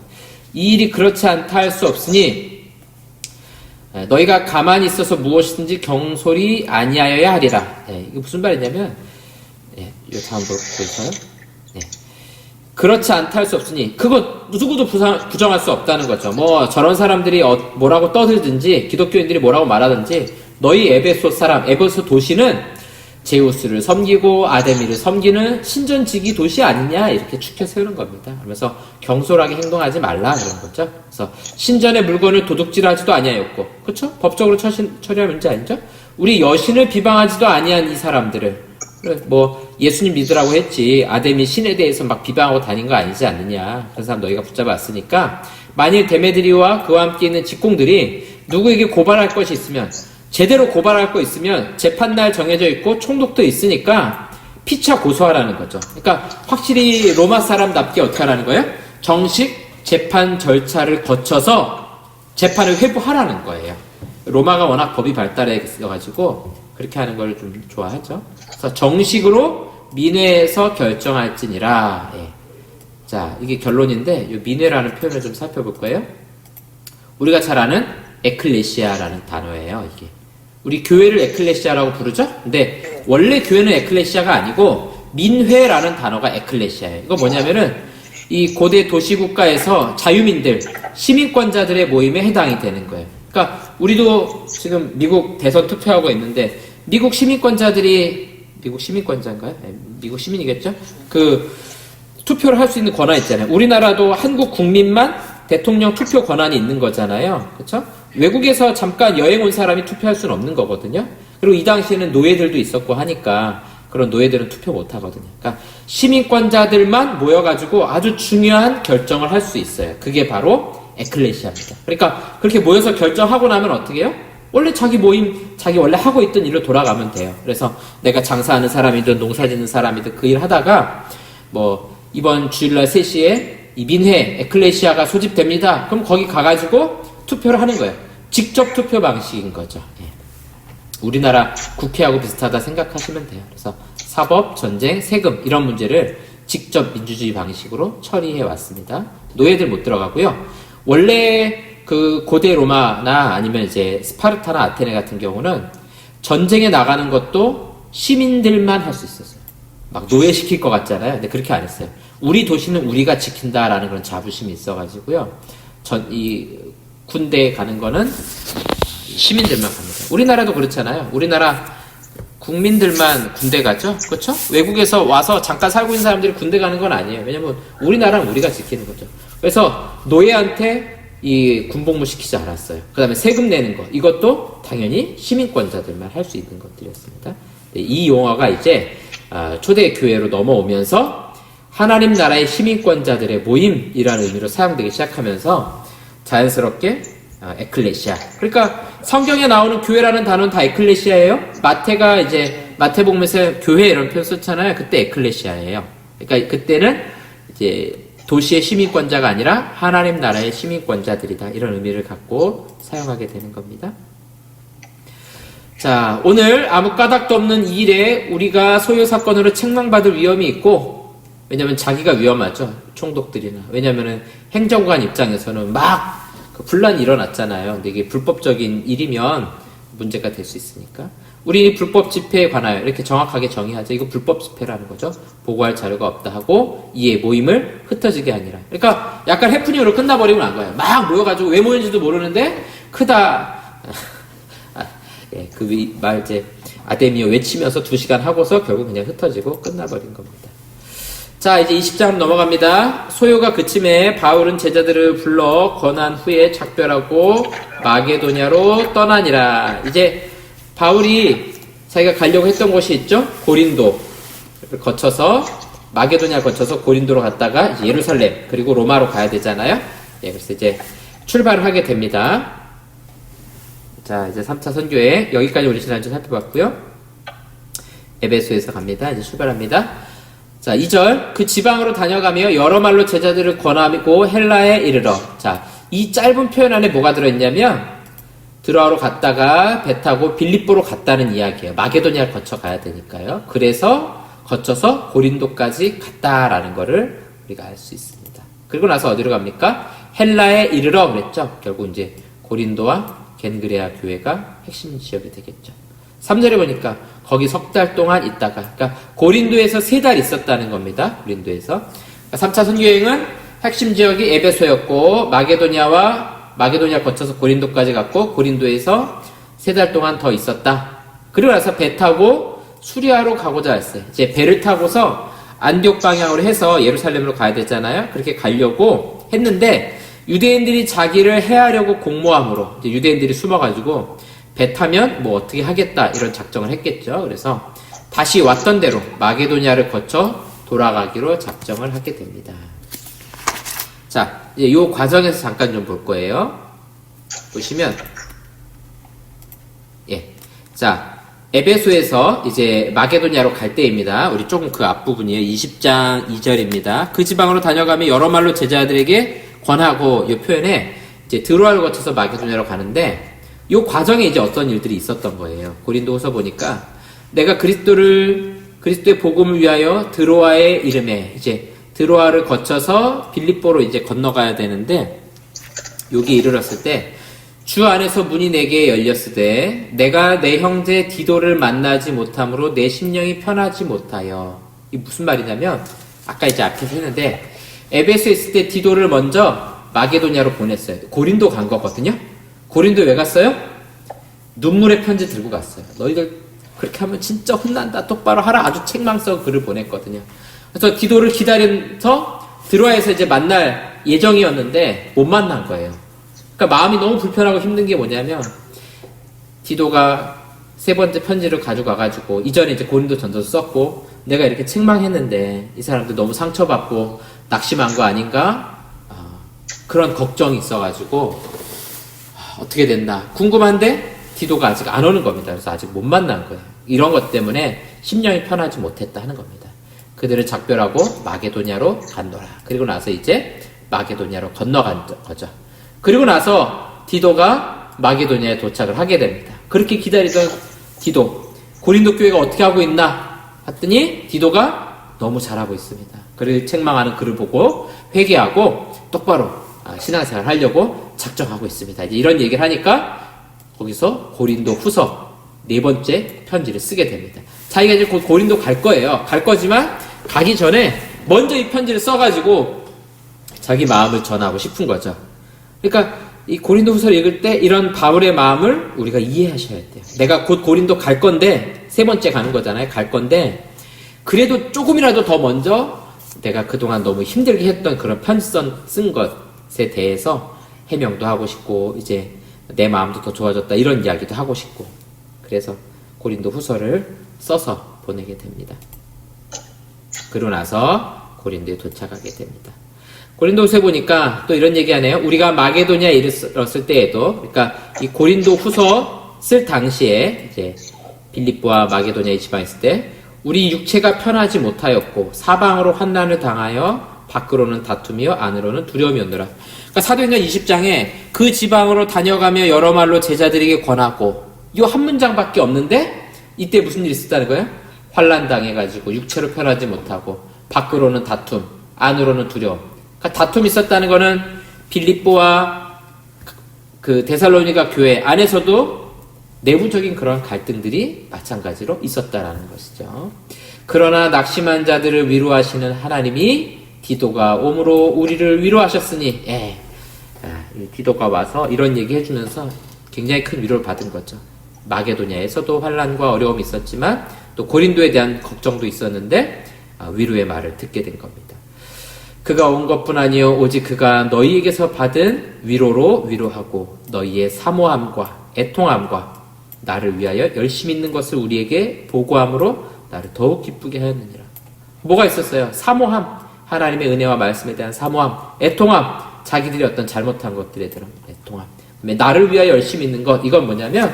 이 일이 그렇지 않다 할 수 없으니 너희가 가만히 있어서 무엇이든지 경솔이 아니하여야 하리라. 이게 무슨 말이냐면, 이 다음 보세요. 그렇지 않다 할 수 없으니, 그거 누구도 부정할 수 없다는 거죠. 뭐 저런 사람들이 뭐라고 떠들든지 기독교인들이 뭐라고 말하든지 너희 에베소 사람, 에베소 도시는 제우스를 섬기고 아데미를 섬기는 신전지기 도시 아니냐, 이렇게 추켜 세우는 겁니다. 그러면서 경솔하게 행동하지 말라 그런 거죠. 그래서 신전의 물건을 도둑질하지도 아니하였고, 그렇죠? 법적으로 처리할 문제 아니죠? 우리 여신을 비방하지도 아니한 이 사람들을, 뭐 예수님 믿으라고 했지 아데미 신에 대해서 막 비방하고 다닌 거 아니지 않느냐. 그런 사람 너희가 붙잡았으니까 만일 데메드리와 그와 함께 있는 직공들이 누구에게 고발할 것이 있으면, 제대로 고발할 거 있으면 재판날 정해져 있고 총독도 있으니까 피차 고소하라는 거죠. 그러니까 확실히 로마 사람답게 어떻게 하라는 거예요? 정식 재판 절차를 거쳐서 재판을 회부하라는 거예요. 로마가 워낙 법이 발달해 있어가지고 그렇게 하는 걸 좀 좋아하죠. 그래서 정식으로 민회에서 결정할지니라. 자, 이게 결론인데 이 민회라는 표현을 좀 살펴볼 거예요. 우리가 잘 아는 에클레시아라는 단어예요. 이게 우리 교회를 에클레시아라고 부르죠? 근데 원래 교회는 에클레시아가 아니고 민회라는 단어가 에클레시아예요. 이거 뭐냐면은 이 고대 도시국가에서 자유민들, 시민권자들의 모임에 해당이 되는 거예요. 그러니까 우리도 지금 미국 대선 투표하고 있는데 미국 시민권자들이, 미국 시민권자인가요? 미국 시민이겠죠? 그 투표를 할 수 있는 권한 있잖아요. 우리나라도 한국 국민만 대통령 투표 권한이 있는 거잖아요. 그렇죠? 외국에서 잠깐 여행 온 사람이 투표할 수는 없는 거거든요. 그리고 이 당시에는 노예들도 있었고 하니까 그런 노예들은 투표 못 하거든요. 그러니까 시민권자들만 모여가지고 아주 중요한 결정을 할 수 있어요. 그게 바로 에클레시아입니다. 그러니까 그렇게 모여서 결정하고 나면 어떻게 해요? 원래 자기 모임, 자기 원래 하고 있던 일로 돌아가면 돼요. 그래서 내가 장사하는 사람이든 농사 짓는 사람이든 그 일 하다가 뭐 이번 주일날 3시에 이 민회 에클레시아가 소집됩니다. 그럼 거기 가가지고 투표를 하는 거예요. 직접 투표 방식인 거죠. 우리나라 국회하고 비슷하다 생각하시면 돼요. 그래서 사법, 전쟁, 세금 이런 문제를 직접 민주주의 방식으로 처리해 왔습니다. 노예들 못 들어가고요. 원래 그 고대 로마나 아니면 이제 스파르타나 아테네 같은 경우는 전쟁에 나가는 것도 시민들만 할 수 있었어요. 막 노예시킬 것 같잖아요. 근데 그렇게 안 했어요. 우리 도시는 우리가 지킨다라는 그런 자부심이 있어가지고요. 이 군대에 가는 거는 시민들만 갑니다. 우리나라도 그렇잖아요. 우리나라 국민들만 군대 가죠? 그렇죠? 외국에서 와서 잠깐 살고 있는 사람들이 군대 가는 건 아니에요. 왜냐면 우리나라는 우리가 지키는 거죠. 그래서 노예한테 이 군복무 시키지 않았어요. 그 다음에 세금 내는 것, 이것도 당연히 시민권자들만 할 수 있는 것들이었습니다. 이 용어가 이제 초대 교회로 넘어오면서 하나님 나라의 시민권자들의 모임이라는 의미로 사용되기 시작하면서 자연스럽게 에클레시아. 그러니까 성경에 나오는 교회라는 단어는 다 에클레시아예요. 마태가 이제 마태복음에서 교회 이런 표현 썼잖아요. 그때 에클레시아예요. 그러니까 그때는 이제 도시의 시민권자가 아니라 하나님 나라의 시민권자들이다. 이런 의미를 갖고 사용하게 되는 겁니다. 자, 오늘 아무 까닭도 없는 이 일에 우리가 소요 사건으로 책망받을 위험이 있고, 왜냐면 자기가 위험하죠. 총독들이나. 왜냐면은 행정관 입장에서는 막 분란이 일어났잖아요. 근데 이게 불법적인 일이면 문제가 될 수 있으니까. 우리 불법 집회에 관하여 이렇게 정확하게 정의하죠. 이거 불법 집회라는 거죠. 보고할 자료가 없다 하고 이에 모임을 흩어지게 아니라. 그러니까 약간 해프닝으로 끝나버리고 난 거예요. 막 모여가지고 왜 모였는지도 모르는데 크다. 예, 그 말 이제 아데미오 외치면서 2시간 하고서 결국 그냥 흩어지고 끝나버린 겁니다. 자, 이제 20장 넘어갑니다. 소요가 그침에 바울은 제자들을 불러 권한 후에 작별하고 마게도냐로 떠나니라. 이제 바울이 자기가 가려고 했던 곳이 있죠? 고린도를 거쳐서 마게도냐 거쳐서 고린도로 갔다가 이제 예루살렘 그리고 로마로 가야 되잖아요. 예, 그래서 이제 출발을 하게 됩니다. 자, 이제 3차 선교회 여기까지 우리 지난주 살펴봤고요. 에베소에서 갑니다. 이제 출발합니다. 자, 2절 그 지방으로 다녀가며 여러 말로 제자들을 권하고 헬라에 이르러. 자, 이 짧은 표현 안에 뭐가 들어있냐면 드로아로 갔다가 배 타고 빌립보로 갔다는 이야기예요. 마게도니아를 거쳐 가야 되니까요. 그래서 거쳐서 고린도까지 갔다라는 거를 우리가 알 수 있습니다. 그리고 나서 어디로 갑니까? 헬라에 이르러 그랬죠. 결국 이제 고린도와 겐그레아 교회가 핵심 지역이 되겠죠. 3절에 보니까 거기 석 달 동안 있다가, 그러니까 고린도에서 3달 있었다는 겁니다. 고린도에서. 3차 선교여행은 핵심 지역이 에베소였고 마게도니아 거쳐서 고린도까지 갔고 고린도에서 3달 동안 더 있었다. 그리고 나서 배 타고 수리아로 가고자 했어요. 이제 배를 타고서 안디옥 방향으로 해서 예루살렘으로 가야 되잖아요. 그렇게 가려고 했는데 유대인들이 자기를 해하려고 공모함으로 이제 유대인들이 숨어가지고 배 타면 뭐 어떻게 하겠다 이런 작정을 했겠죠. 그래서 다시 왔던 대로 마게도니아를 거쳐 돌아가기로 작정을 하게 됩니다. 자, 이제 이 과정에서 잠깐 좀 볼 거예요. 보시면 예, 자 에베소에서 이제 마게도니아로 갈 때입니다. 우리 조금 그 앞부분이에요. 20장 2절입니다. 그 지방으로 다녀가며 여러 말로 제자들에게 권하고 이 표현에 이제 드로아를 거쳐서 마게도니아로 가는데 이 과정에 이제 어떤 일들이 있었던 거예요. 고린도후서 보니까 내가 그리스도의 복음을 위하여 드로아의 이름에 이제 드로아를 거쳐서 빌립보로 이제 건너가야 되는데 여기 이르렀을 때 주 안에서 문이 내게 열렸으되 내가 내 형제 디도를 만나지 못함으로 내 심령이 편하지 못하여. 이 무슨 말이냐면 아까 이제 앞에서 했는데 에베소에 있을 때 디도를 먼저 마게도니아로 보냈어요. 고린도 간 거거든요. 고린도 왜 갔어요? 눈물의 편지 들고 갔어요. 너희들 그렇게 하면 진짜 혼난다. 똑바로 하라. 아주 책망성 글을 보냈거든요. 그래서 디도를 기다려서 드로아에서 이제 만날 예정이었는데 못 만난 거예요. 그러니까 마음이 너무 불편하고 힘든 게 뭐냐면 디도가 3번째 편지를 가져가가지고 이전에 이제 고린도 전서를 썼고 내가 이렇게 책망했는데 이 사람들 너무 상처받고 낙심한 거 아닌가? 그런 걱정이 있어가지고 어떻게 됐나 궁금한데 디도가 아직 안 오는 겁니다. 그래서 아직 못 만난 거예요. 이런 것 때문에 심령이 편하지 못했다 하는 겁니다. 그들을 작별하고 마게도냐로 간노라. 그리고 나서 이제 마게도냐로 건너간 거죠. 그리고 나서 디도가 마게도냐에 도착을 하게 됩니다. 그렇게 기다리던 디도, 고린도 교회가 어떻게 하고 있나 했더니 디도가 너무 잘하고 있습니다. 그를 책망하는 글을 보고 회개하고 똑바로 신앙생활 하려고 작정하고 있습니다. 이제 이런 얘기를 하니까 거기서 고린도 후서 4번째 편지를 쓰게 됩니다. 자기가 이제 곧 고린도 갈 거예요. 갈 거지만 가기 전에 먼저 이 편지를 써가지고 자기 마음을 전하고 싶은 거죠. 그러니까 이 고린도 후서를 읽을 때 이런 바울의 마음을 우리가 이해하셔야 돼요. 내가 곧 고린도 갈 건데, 3번째 가는 거잖아요. 갈 건데, 그래도 조금이라도 더 먼저 내가 그동안 너무 힘들게 했던 그런 편지선 쓴 것에 대해서 해명도 하고 싶고, 이제 내 마음도 더 좋아졌다, 이런 이야기도 하고 싶고, 그래서 고린도 후서를 써서 보내게 됩니다. 그러고 나서 고린도에 도착하게 됩니다. 고린도후서에 보니까 또 이런 얘기 하네요. 우리가 마게도냐에 이르렀을 때에도, 그러니까 이 고린도 후서 쓸 당시에 이제 빌립보와 마게도냐의 지방에 있을 때 우리 육체가 편하지 못하였고 사방으로 환난을 당하여 밖으로는 다툼이요 안으로는 두려움이었노라. 그러니까 사도행전 20장에 그 지방으로 다녀가며 여러 말로 제자들에게 권하고, 이 한 문장밖에 없는데 이때 무슨 일이 있었다는 거예요? 환난 당해가지고 육체로 편하지 못하고 밖으로는 다툼, 안으로는 두려움. 그러니까 다툼이 있었다는 거는 빌립보와 그 데살로니가 교회 안에서도 내부적인 그런 갈등들이 마찬가지로 있었다라는 것이죠. 그러나 낙심한 자들을 위로하시는 하나님이 디도가 오므로 우리를 위로하셨으니, 디도가 와서 이런 얘기 해주면서 굉장히 큰 위로를 받은 거죠. 마게도냐에서도 환난과 어려움이 있었지만 또 고린도에 대한 걱정도 있었는데 위로의 말을 듣게 된 겁니다. 그가 온 것뿐 아니요 오직 그가 너희에게서 받은 위로로 위로하고 너희의 사모함과 애통함과 나를 위하여 열심히 있는 것을 우리에게 보고함으로 나를 더욱 기쁘게 하였느니라. 뭐가 있었어요? 사모함, 하나님의 은혜와 말씀에 대한 사모함, 애통함, 자기들이 어떤 잘못한 것들에 대한 애통함, 나를 위하여 열심히 있는 것. 이건 뭐냐면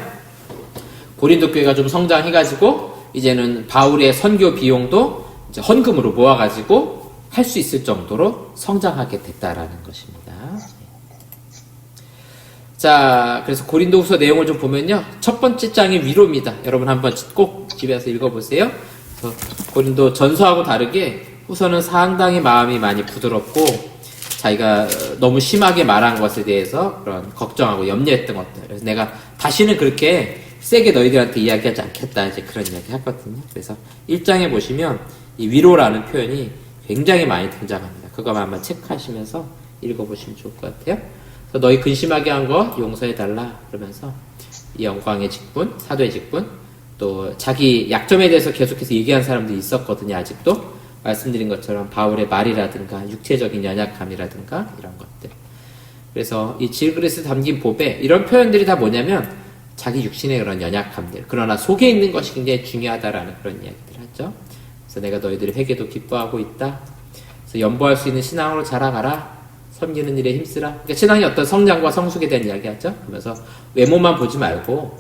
고린도 교회가 좀 성장해가지고 이제는 바울의 선교 비용도 이제 헌금으로 모아가지고 할 수 있을 정도로 성장하게 됐다라는 것입니다. 자, 그래서 고린도후서 내용을 좀 보면요, 첫 번째 장이 위로입니다. 여러분 한번 꼭 집에서 읽어보세요. 고린도 전서하고 다르게 후서는 상당히 마음이 많이 부드럽고 자기가 너무 심하게 말한 것에 대해서 그런 걱정하고 염려했던 것들. 그래서 내가 다시는 그렇게 세게 너희들한테 이야기하지 않겠다, 이제 그런 이야기 하거든요. 그래서 1장에 보시면 이 위로라는 표현이 굉장히 많이 등장합니다. 그거만 한번 체크하시면서 읽어보시면 좋을 것 같아요. 그래서 너희 근심하게 한 거 용서해달라 그러면서 이 영광의 직분, 사도의 직분, 또 자기 약점에 대해서 계속해서 얘기한 사람들이 있었거든요. 아직도 말씀드린 것처럼 바울의 말이라든가 육체적인 연약함이라든가 이런 것들. 그래서 이 질그릇에 담긴 보배, 이런 표현들이 다 뭐냐면 자기 육신의 그런 연약함들, 그러나 속에 있는 것이 굉장히 중요하다라는 그런 이야기들을 하죠. 그래서 내가 너희들의 회개도 기뻐하고 있다. 그래서 연보할 수 있는 신앙으로 자라가라. 섬기는 일에 힘쓰라. 그러니까 신앙이 어떤 성장과 성숙에 대한 이야기하죠. 그러면서 외모만 보지 말고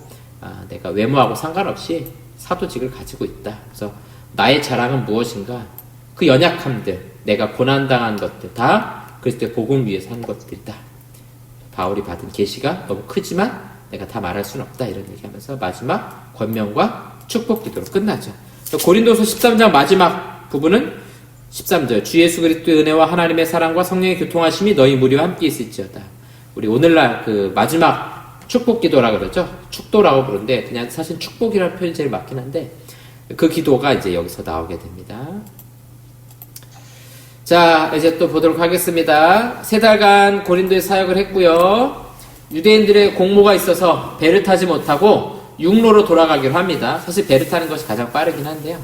내가 외모하고 상관없이 사도직을 가지고 있다. 그래서 나의 자랑은 무엇인가? 그 연약함들, 내가 고난당한 것들 다 그리스도의 복음 위해서 한 것들이다. 바울이 받은 계시가 너무 크지만 내가 다 말할 수는 없다. 이런 얘기하면서 마지막 권면과 축복 기도로 끝나죠. 고린도서 13장 마지막 부분은 13절 주 예수 그리스도의 은혜와 하나님의 사랑과 성령의 교통하심이 너희 무리와 함께 있을지어다. 우리 오늘날 그 마지막 축복 기도라 그러죠. 축도라고 부르는데 그냥 사실 축복이라는 표현이 제일 맞긴 한데 그 기도가 이제 여기서 나오게 됩니다. 자, 이제 또 보도록 하겠습니다. 3달간 고린도에 사역을 했고요. 유대인들의 공모가 있어서 배를 타지 못하고 육로로 돌아가기로 합니다. 사실 배를 타는 것이 가장 빠르긴 한데요.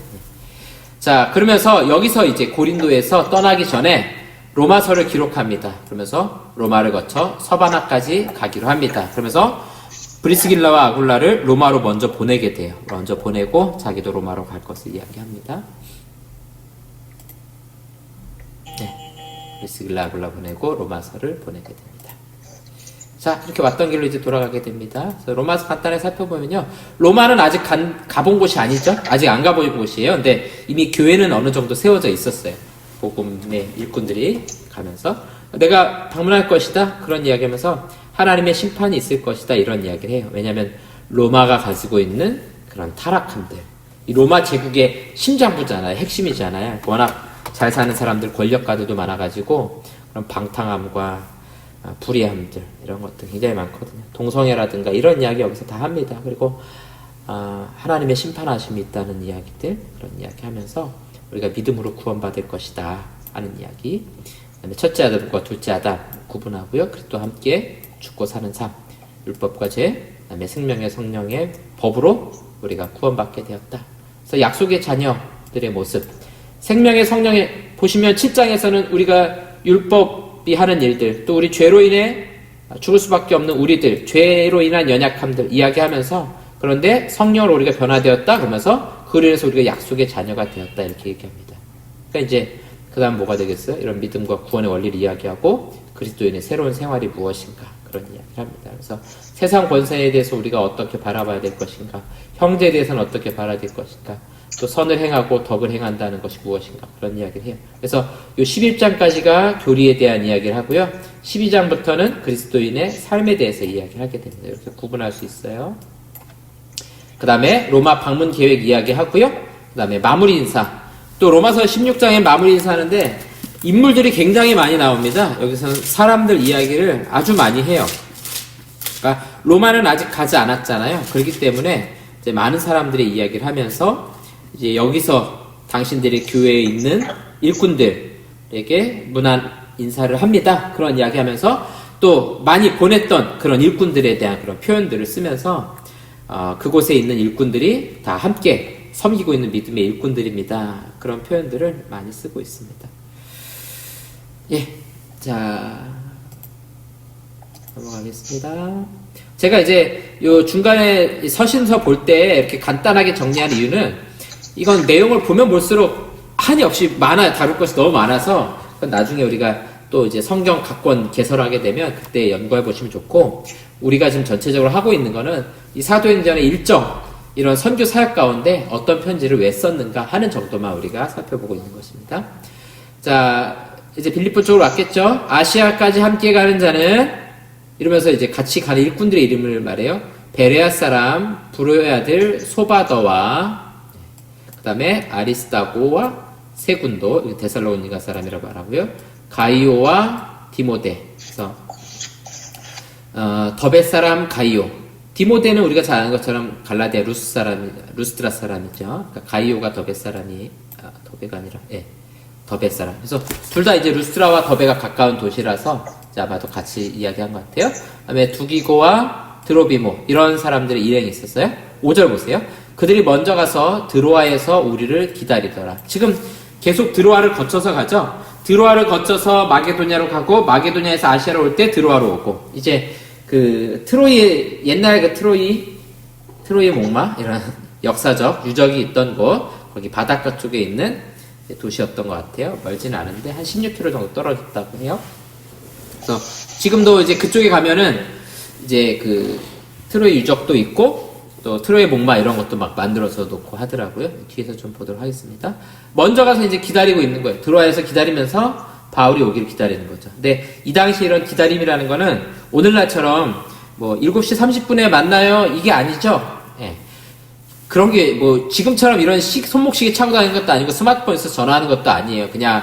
자, 그러면서 여기서 이제 고린도에서 떠나기 전에 로마서를 기록합니다. 그러면서 로마를 거쳐 서바나까지 가기로 합니다. 그러면서 브리스길라와 아굴라를 로마로 먼저 보내게 돼요. 먼저 보내고 자기도 로마로 갈 것을 이야기합니다. 네, 브리스길라 아굴라 보내고 로마서를 보내게 됩니다. 자, 이렇게 왔던 길로 이제 돌아가게 됩니다. 그래서 로마서 간단히 살펴보면요. 로마는 아직 가본 곳이 아니죠. 아직 안 가본 곳이에요. 근데 이미 교회는 어느 정도 세워져 있었어요. 복음의 일꾼들이 가면서 내가 방문할 것이다. 그런 이야기 하면서 하나님의 심판이 있을 것이다. 이런 이야기를 해요. 왜냐하면 로마가 가지고 있는 그런 타락함들. 이 로마 제국의 심장부잖아요. 핵심이잖아요. 워낙 잘 사는 사람들, 권력가들도 많아가지고 그런 방탕함과 불의함들 이런 것들 굉장히 많거든요. 동성애라든가 이런 이야기 여기서 다 합니다. 그리고 하나님의 심판하심이 있다는 이야기들 그런 이야기 하면서 우리가 믿음으로 구원받을 것이다 하는 이야기. 그다음에 첫째 아담과 둘째 아담 구분하고요. 그리스도와 함께 죽고 사는 삶, 율법과 죄, 그다음에 생명의 성령의 법으로 우리가 구원받게 되었다. 그래서 약속의 자녀들의 모습, 생명의 성령에 보시면 7장에서는 우리가 율법이 하는 일들, 또 우리 죄로 인해 죽을 수밖에 없는 우리들, 죄로 인한 연약함들 이야기하면서 그런데 성령으로 우리가 변화되었다 그러면서 그로 인해서 우리가 약속의 자녀가 되었다 이렇게 얘기합니다. 그러니까 이제 그 다음 뭐가 되겠어요? 이런 믿음과 구원의 원리를 이야기하고 그리스도인의 새로운 생활이 무엇인가 그런 이야기를 합니다. 그래서 세상 권세에 대해서 우리가 어떻게 바라봐야 될 것인가, 형제에 대해서는 어떻게 바라야 될 것인가, 또 선을 행하고 덕을 행한다는 것이 무엇인가 그런 이야기를 해요. 그래서 요 11장까지가 교리에 대한 이야기를 하고요. 12장부터는 그리스도인의 삶에 대해서 이야기를 하게 됩니다. 이렇게 구분할 수 있어요. 그 다음에 로마 방문 계획 이야기 하고요. 그 다음에 마무리 인사. 또 로마서 16장에 마무리 인사하는데 인물들이 굉장히 많이 나옵니다. 여기서는 사람들 이야기를 아주 많이 해요. 그러니까 로마는 아직 가지 않았잖아요. 그렇기 때문에 이제 많은 사람들의 이야기를 하면서 이제 여기서 당신들이 교회에 있는 일꾼들에게 문안 인사를 합니다. 그런 이야기 하면서 또 많이 보냈던 그런 일꾼들에 대한 그런 표현들을 쓰면서 그곳에 있는 일꾼들이 다 함께 섬기고 있는 믿음의 일꾼들입니다. 그런 표현들을 많이 쓰고 있습니다. 예, 자 넘어가겠습니다. 제가 이제 요 중간에 서신서 볼 때 이렇게 간단하게 정리한 이유는 이건 내용을 보면 볼수록 한이 없이 다룰 것이 너무 많아서 나중에 우리가 또 이제 성경 각권 개설하게 되면 그때 연구해 보시면 좋고, 우리가 지금 전체적으로 하고 있는 거는 이 사도행전의 일정 이런 선교 사역 가운데 어떤 편지를 왜 썼는가 하는 정도만 우리가 살펴보고 있는 것입니다. 자, 이제 빌립보 쪽으로 왔겠죠. 아시아까지 함께 가는 자는 이러면서 이제 같이 가는 일꾼들의 이름을 말해요. 베레아 사람 브로의 아들 소바더와 그 다음에 아리스다고와 세군도 데살로니가 사람이라고 말하고요. 가이오와 디모데, 그래서 더베 사람 가이오. 디모데는 우리가 잘 아는 것처럼 갈라디아 루스트라 사람이죠. 그러니까 가이오가 더베 사람이 더베가 아니라 더베 사람. 그래서 둘 다 이제 루스트라와 더베가 가까운 도시라서 아마도 같이 이야기한 것 같아요. 그다음에 두기고와 드로비모 이런 사람들의 일행이 있었어요. 5절 보세요. 그들이 먼저 가서 드로아에서 우리를 기다리더라. 지금 계속 드로아를 거쳐서 가죠. 드로아를 거쳐서 마게도냐로 가고 마게도냐에서 아시아로 올 때 드로아로 오고, 이제 그 트로이, 옛날 그 트로이 목마 이런 역사적 유적이 있던 곳, 거기 바닷가 쪽에 있는 도시였던 것 같아요. 멀지는 않은데 한 16km 정도 떨어졌다고 해요. 그래서 지금도 이제 그쪽에 가면은 이제 그 트로이 유적도 있고 또 트로이 목마 이런 것도 막 만들어서 놓고 하더라고요. 뒤에서 좀 보도록 하겠습니다. 먼저 가서 이제 기다리고 있는 거예요. 드로아에서 기다리면서 바울이 오기를 기다리는 거죠. 근데 이 당시 이런 기다림이라는 거는 오늘날처럼 뭐 7시 30분에 만나요 이게 아니죠. 예. 그런 게 뭐 지금처럼 이런 손목시계 차고 다니는 것도 아니고 스마트폰에서 전화하는 것도 아니에요. 그냥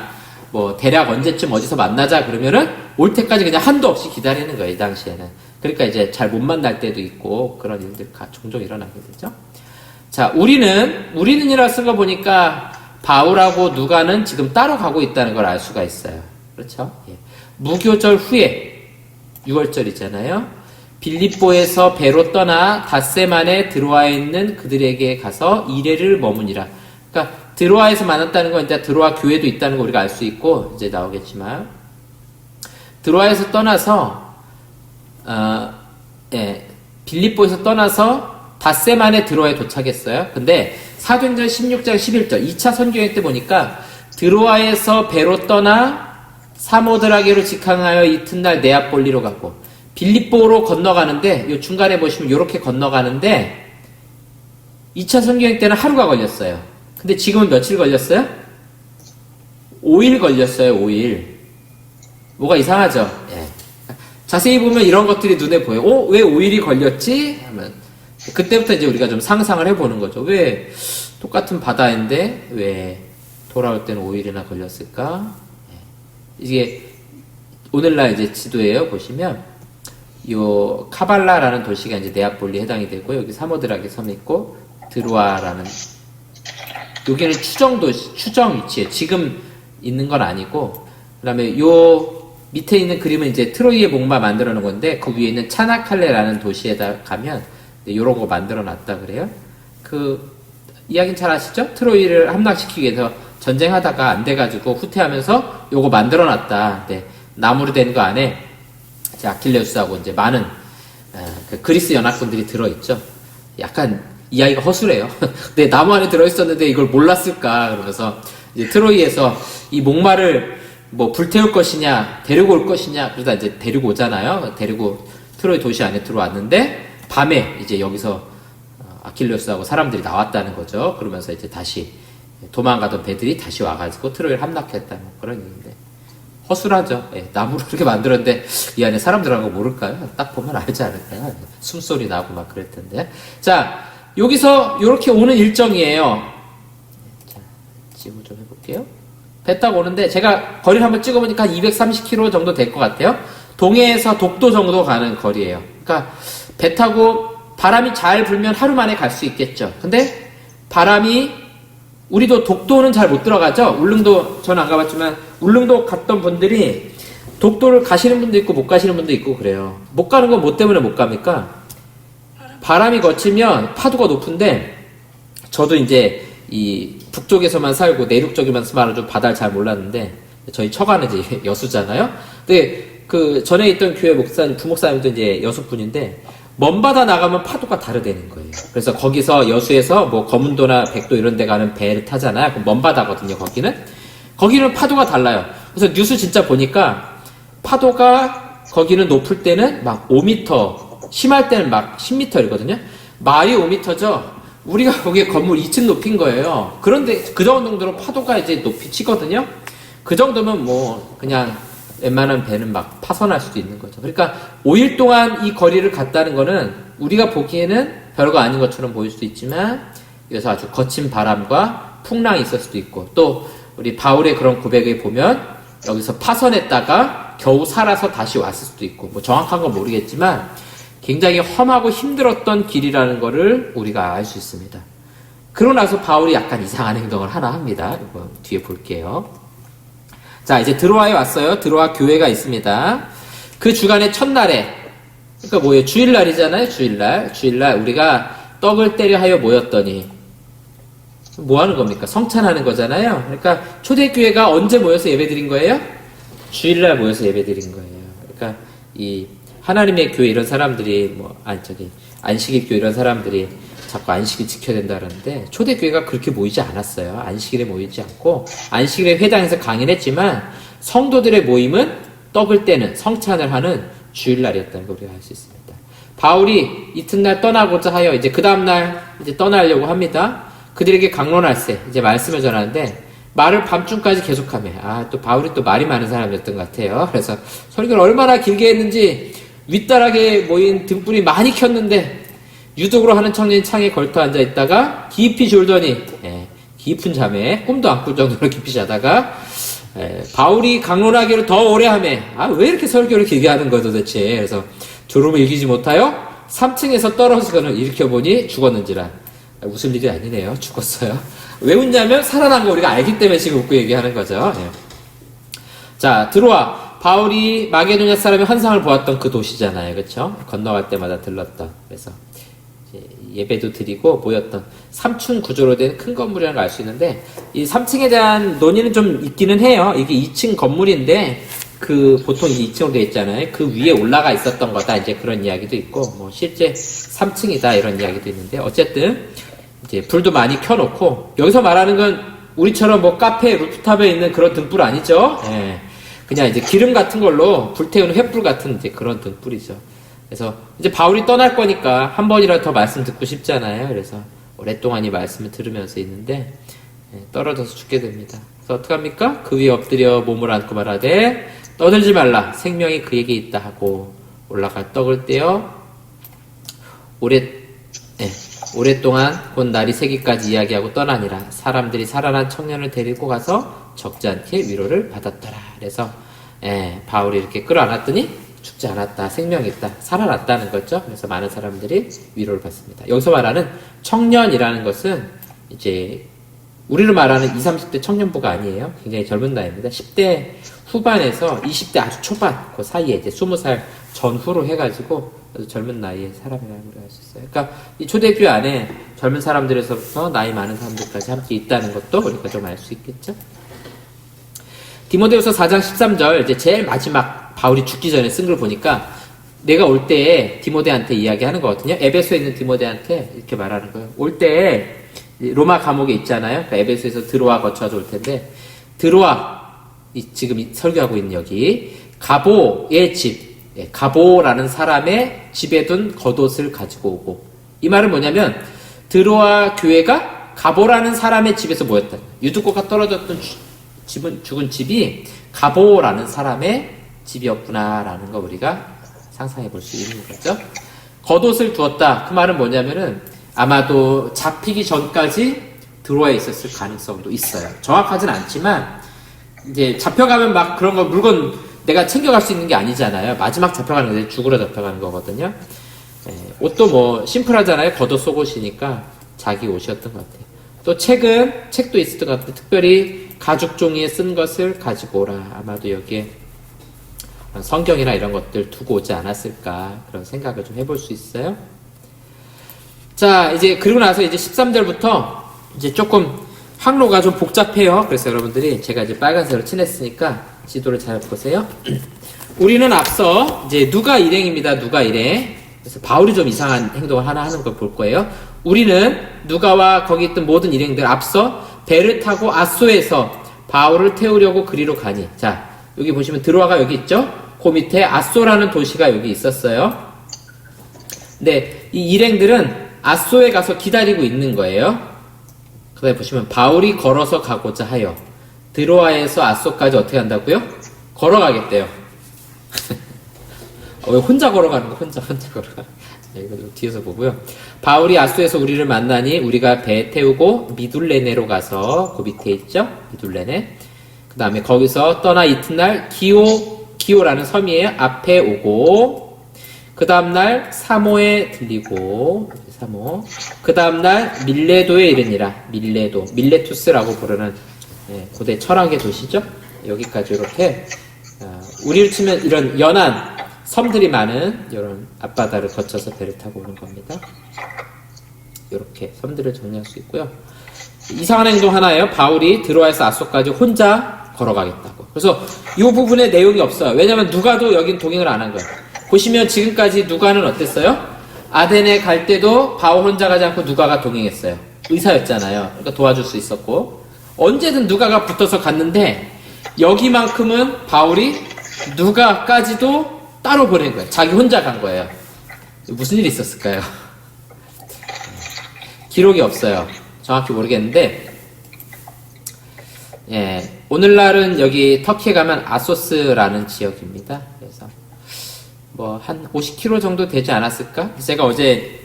뭐 대략 언제쯤 어디서 만나자 그러면은 올 때까지 그냥 한도 없이 기다리는 거예요, 이 당시에는. 그러니까 이제 잘 못 만날 때도 있고 그런 일들이 종종 일어나게 되죠. 자, 우리는이라 쓴 거 보니까 바울하고 누가는 지금 따로 가고 있다는 걸 알 수가 있어요. 그렇죠? 예. 무교절 후에 6월절이잖아요. 빌립보에서 배로 떠나 닷새만에 드로아에 있는 그들에게 가서 이레를 머무니라. 그러니까 드로아에서 만났다는 건 이제 드로아 교회도 있다는 거 우리가 알 수 있고 이제 나오겠지만, 드로아에서 떠나서 빌립보에서 떠나서 닷새 만에 드로아에 도착했어요. 근데 사도행전 16장 11절 2차 선교행 때 보니까 드로아에서 배로 떠나 사모드라게로 직항하여 이튿날 네아폴리로 가고, 빌립보로 건너가는데 요 중간에 보시면 이렇게 건너가는데 2차 선교행 때는 하루가 걸렸어요. 근데 지금은 며칠 걸렸어요? 5일 걸렸어요. 5일. 뭐가 이상하죠? 예. 자세히 보면 이런 것들이 눈에 보여요. 왜 5일이 걸렸지? 하면 그때부터 이제 우리가 좀 상상을 해보는 거죠. 왜 똑같은 바다인데 왜 돌아올 때는 5일이나 걸렸을까? 예. 이게 오늘날 이제 지도예요. 보시면 요 카발라라는 도시가 이제 네아폴리에 해당이 되고, 여기 사모드라게 섬이 있고, 드로아라는, 여기는 추정 위치에 지금 있는 건 아니고, 그 다음에 요 밑에 있는 그림은 이제 트로이의 목마 만들어 놓은 건데, 그 위에 있는 차나칼레라는 도시에다 가면 요런 거 만들어 놨다 그래요. 그 이야기는 잘 아시죠? 트로이를 함락시키기 위해서 전쟁하다가 안 돼가지고 후퇴하면서 요거 만들어 놨다. 네, 나무로 된 거 안에 이제 아킬레우스하고 이제 많은 그 그리스 연합군들이 들어있죠. 약간 이야기가 허술해요. 네, 나무 안에 들어있었는데 이걸 몰랐을까 그러면서 이제 트로이에서 이 목마를 뭐 불태울 것이냐 데리고 올 것이냐, 그러다 이제 데리고 오잖아요. 데리고 트로이 도시 안에 들어왔는데 밤에 이제 여기서 아킬레우스하고 사람들이 나왔다는 거죠. 그러면서 이제 다시 도망가던 배들이 다시 와가지고 트로이를 함락했다는 그런 얘기인데, 허술하죠. 예, 나무로 그렇게 만들었는데 이 안에 사람들하고 모를까요? 딱 보면 알지 않을까요? 숨소리 나고 막 그럴 텐데. 자, 여기서 이렇게 오는 일정이에요. 자, 지금 좀 해볼게요. 배 타고 오는데 제가 거리를 한번 찍어보니까 한 230km 정도 될 것 같아요. 동해에서 독도 정도 가는 거리예요. 그러니까 배 타고 바람이 잘 불면 하루 만에 갈 수 있겠죠. 근데 바람이, 우리도 독도는 잘 못 들어가죠. 울릉도 저는 안 가봤지만 울릉도 갔던 분들이 독도를 가시는 분도 있고 못 가시는 분도 있고 그래요. 못 가는 건 뭐 때문에 못 갑니까? 바람이 거치면 파도가 높은데, 저도 이제 이 북쪽에서만 살고 내륙 쪽에만 살아가지고 바다를 잘 몰랐는데, 저희 처가는 이제 여수잖아요. 근데 그 전에 있던 교회 목사님, 부목사님도 이제 여수분인데, 먼 바다 나가면 파도가 다르다는 거예요. 그래서 거기서 여수에서 뭐 거문도나 백도 이런 데 가는 배를 타잖아요. 그럼 먼 바다거든요, 거기는 파도가 달라요. 그래서 뉴스 진짜 보니까 파도가 거기는 높을 때는 막 5m, 심할 때는 막 10m이거든요. 말이 5m죠. 우리가 거기에 건물 2층 높인 거예요. 그런데 그 정도로 파도가 이제 높이 치거든요. 그 정도면 뭐 그냥 웬만한 배는 막 파손할 수도 있는 거죠. 그러니까 5일 동안 이 거리를 갔다는 거는 우리가 보기에는 별거 아닌 것처럼 보일 수도 있지만, 여기서 아주 거친 바람과 풍랑이 있을 수도 있고, 또 우리 바울의 그런 고백에 보면 여기서 파손했다가 겨우 살아서 다시 왔을 수도 있고, 뭐 정확한 건 모르겠지만 굉장히 험하고 힘들었던 길이라는 거를 우리가 알 수 있습니다. 그러고 나서 바울이 약간 이상한 행동을 하나 합니다. 이거 뒤에 볼게요. 자, 이제 드로아에 왔어요. 드로아 교회가 있습니다. 그 주간의 첫날에, 그러니까 뭐예요? 주일날이잖아요. 주일날 우리가 떡을 때려 하여 모였더니, 뭐 하는 겁니까? 성찬하는 거잖아요. 그러니까 초대교회가 언제 모여서 예배드린 거예요? 주일날 모여서 예배드린 거예요. 그러니까 이 하나님의 교회 이런 사람들이 안식일 교회 이런 사람들이 자꾸 안식일 지켜야 된다 그러는데, 초대교회가 그렇게 모이지 않았어요. 안식일에 모이지 않고 안식일에 회당에서 강의를 했지만 성도들의 모임은 떡을 떼는, 성찬을 하는 주일날이었다는 걸 우리가 알 수 있습니다. 바울이 이튿날 떠나고자 하여 이제 그 다음날 이제 떠나려고 합니다. 그들에게 강론할세, 이제 말씀을 전하는데 말을 밤중까지 계속하며, 또 바울이 또 말이 많은 사람이었던 것 같아요. 그래서 설교를 얼마나 길게 했는지 윗다락에 모인 등불이 많이 켰는데 유독으로 하는 청년이 창에 걸터 앉아 있다가 깊이 졸더니, 깊은 잠에 꿈도 안 꿀 정도로 깊이 자다가, 바울이 강론하기를 더 오래 하매, 왜 이렇게 설교를 길게 하는 거야 도대체. 그래서 졸음을 이기지 못하여 3층에서 떨어지거늘 일으켜보니 죽었는지라. 웃을 일이 아니네요. 죽었어요. 왜 웃냐면 살아난 거 우리가 알기 때문에 지금 웃고 얘기하는 거죠. 자, 드로아. 바울이 마게도냐 사람의 환상을 보았던 그 도시잖아요. 그렇죠? 건너갈 때마다 들렀던. 그래서 예배도 드리고 모였던 3층 구조로 된 큰 건물이라는 걸 알 수 있는데, 이 3층에 대한 논의는 좀 있기는 해요. 이게 2층 건물인데 보통 2층으로 되어 있잖아요. 그 위에 올라가 있었던 거다, 이제 그런 이야기도 있고, 뭐 실제 3층이다 이런 이야기도 있는데, 어쨌든 이제 불도 많이 켜놓고, 여기서 말하는 건 우리처럼 뭐 카페 루프탑에 있는 그런 등불 아니죠. 그냥 이제 기름 같은 걸로 불태우는 횃불 같은 이제 그런 등불이죠. 그래서 이제 바울이 떠날 거니까 한 번이라도 더 말씀 듣고 싶잖아요. 그래서 오랫동안 이 말씀을 들으면서 있는데 떨어져서 죽게 됩니다. 그래서 어떡합니까? 그 위에 엎드려 몸을 안고 말하되 떠들지 말라, 생명이 그에게 있다 하고 올라갈 떡을 떼어 오랫동안 곧 날이 새기까지 이야기하고 떠나니라. 사람들이 살아난 청년을 데리고 가서 적지 않게 위로를 받았더라. 그래서 바울이 이렇게 끌어안았더니 죽지 않았다, 생명이 있다, 살아났다는 거죠. 그래서 많은 사람들이 위로를 받습니다. 여기서 말하는 청년이라는 것은 이제 우리를 말하는 20, 30대 청년부가 아니에요. 굉장히 젊은 나이입니다. 10대 후반에서 20대 아주 초반 그 사이에 이제 20살 전후로 해가지고 아주 젊은 나이의 사람이라는 걸 알 수 있어요. 그러니까 이 초대교회 안에 젊은 사람들에서부터 나이 많은 사람들까지 함께 있다는 것도 우리가 좀 알 수 있겠죠. 디모데후서 4장 13절 이제 제일 마지막 바울이 죽기 전에 쓴 걸 보니까 내가 올 때에 디모데한테 이야기하는 거거든요. 에베소에 있는 디모데한테 이렇게 말하는 거예요. 올 때에 로마 감옥에 있잖아요. 그러니까 에베소에서 드로아 거쳐서 올 텐데 드로아 지금 설교하고 있는 여기 가보의 집, 가보라는 사람의 집에 둔 겉옷을 가지고 오고, 이 말은 뭐냐면 드로아 교회가 가보라는 사람의 집에서 모였다. 유두꽃가 떨어졌던 죽은 집이 가보라는 사람의 집이었구나라는 거 우리가 상상해 볼 수 있는 거죠. 겉옷을 두었다. 그 말은 뭐냐면은 아마도 잡히기 전까지 드로아에 있었을 가능성도 있어요. 정확하진 않지만 이제 잡혀가면 막 그런 거 물건 내가 챙겨갈 수 있는 게 아니잖아요. 마지막 잡혀가는 건데 죽으러 잡혀가는 거거든요. 옷도 뭐 심플하잖아요. 겉옷 속옷이니까 자기 옷이었던 것 같아요. 또 책도 있었던 것 같아요. 특별히 가죽 종이에 쓴 것을 가지고 오라. 아마도 여기에 성경이나 이런 것들 두고 오지 않았을까 그런 생각을 좀 해볼 수 있어요. 자, 이제 그리고 나서 이제 13절부터 이제 조금 항로가 좀 복잡해요. 그래서 여러분들이 제가 이제 빨간색으로 칠했으니까 지도를 잘 보세요. 우리는 앞서 이제 누가 일행입니다. 누가 일행. 그래서 바울이 좀 이상한 행동을 하나 하는 걸 볼 거예요. 우리는 누가와 거기 있던 모든 일행들 앞서 배를 타고 아소에서 바울을 태우려고 그리로 가니. 자, 여기 보시면 드로아가 여기 있죠? 그 밑에 아소라는 도시가 여기 있었어요. 근데 이 일행들은 아소에 가서 기다리고 있는 거예요. 그 다음에 보시면 바울이 걸어서 가고자 하여 드로아에서 아소까지 어떻게 한다고요? 걸어가겠대요. 왜 혼자 걸어가는 거? 혼자 걸어가. 이거 좀 뒤에서 보고요. 바울이 아소에서 우리를 만나니 우리가 배 태우고 미둘레네로 가서 그 밑에 있죠? 미둘레네. 그 다음에 거기서 떠나 이튿날 기오라는 섬이에요. 앞에 오고, 그 다음날 사모에 들리고, 사모. 그 다음날 밀레도에 이르니라. 밀레투스라고 부르는 고대 철학의 도시죠. 여기까지 이렇게 우리를 치면 이런 연안 섬들이 많은 이런 앞바다를 거쳐서 배를 타고 오는 겁니다. 이렇게 섬들을 정리할 수 있고요. 이상한 행동 하나예요. 바울이 드로아에서 아소까지 혼자 걸어가겠다고. 그래서 이 부분에 내용이 없어요. 왜냐하면 누가도 여긴 동행을 안 한 거예요. 보시면 지금까지 누가는 어땠어요? 아덴에 갈 때도 바울 혼자 가지 않고 누가가 동행했어요. 의사였잖아요. 그러니까 도와줄 수 있었고, 언제든 누가가 붙어서 갔는데 여기만큼은 바울이 누가까지도 따로 보낸 거예요. 자기 혼자 간 거예요. 무슨 일이 있었을까요? 기록이 없어요. 정확히 모르겠는데, 오늘날은 여기 터키에 가면 아소스라는 지역입니다. 그래서 뭐 한 50km 정도 되지 않았을까? 제가 어제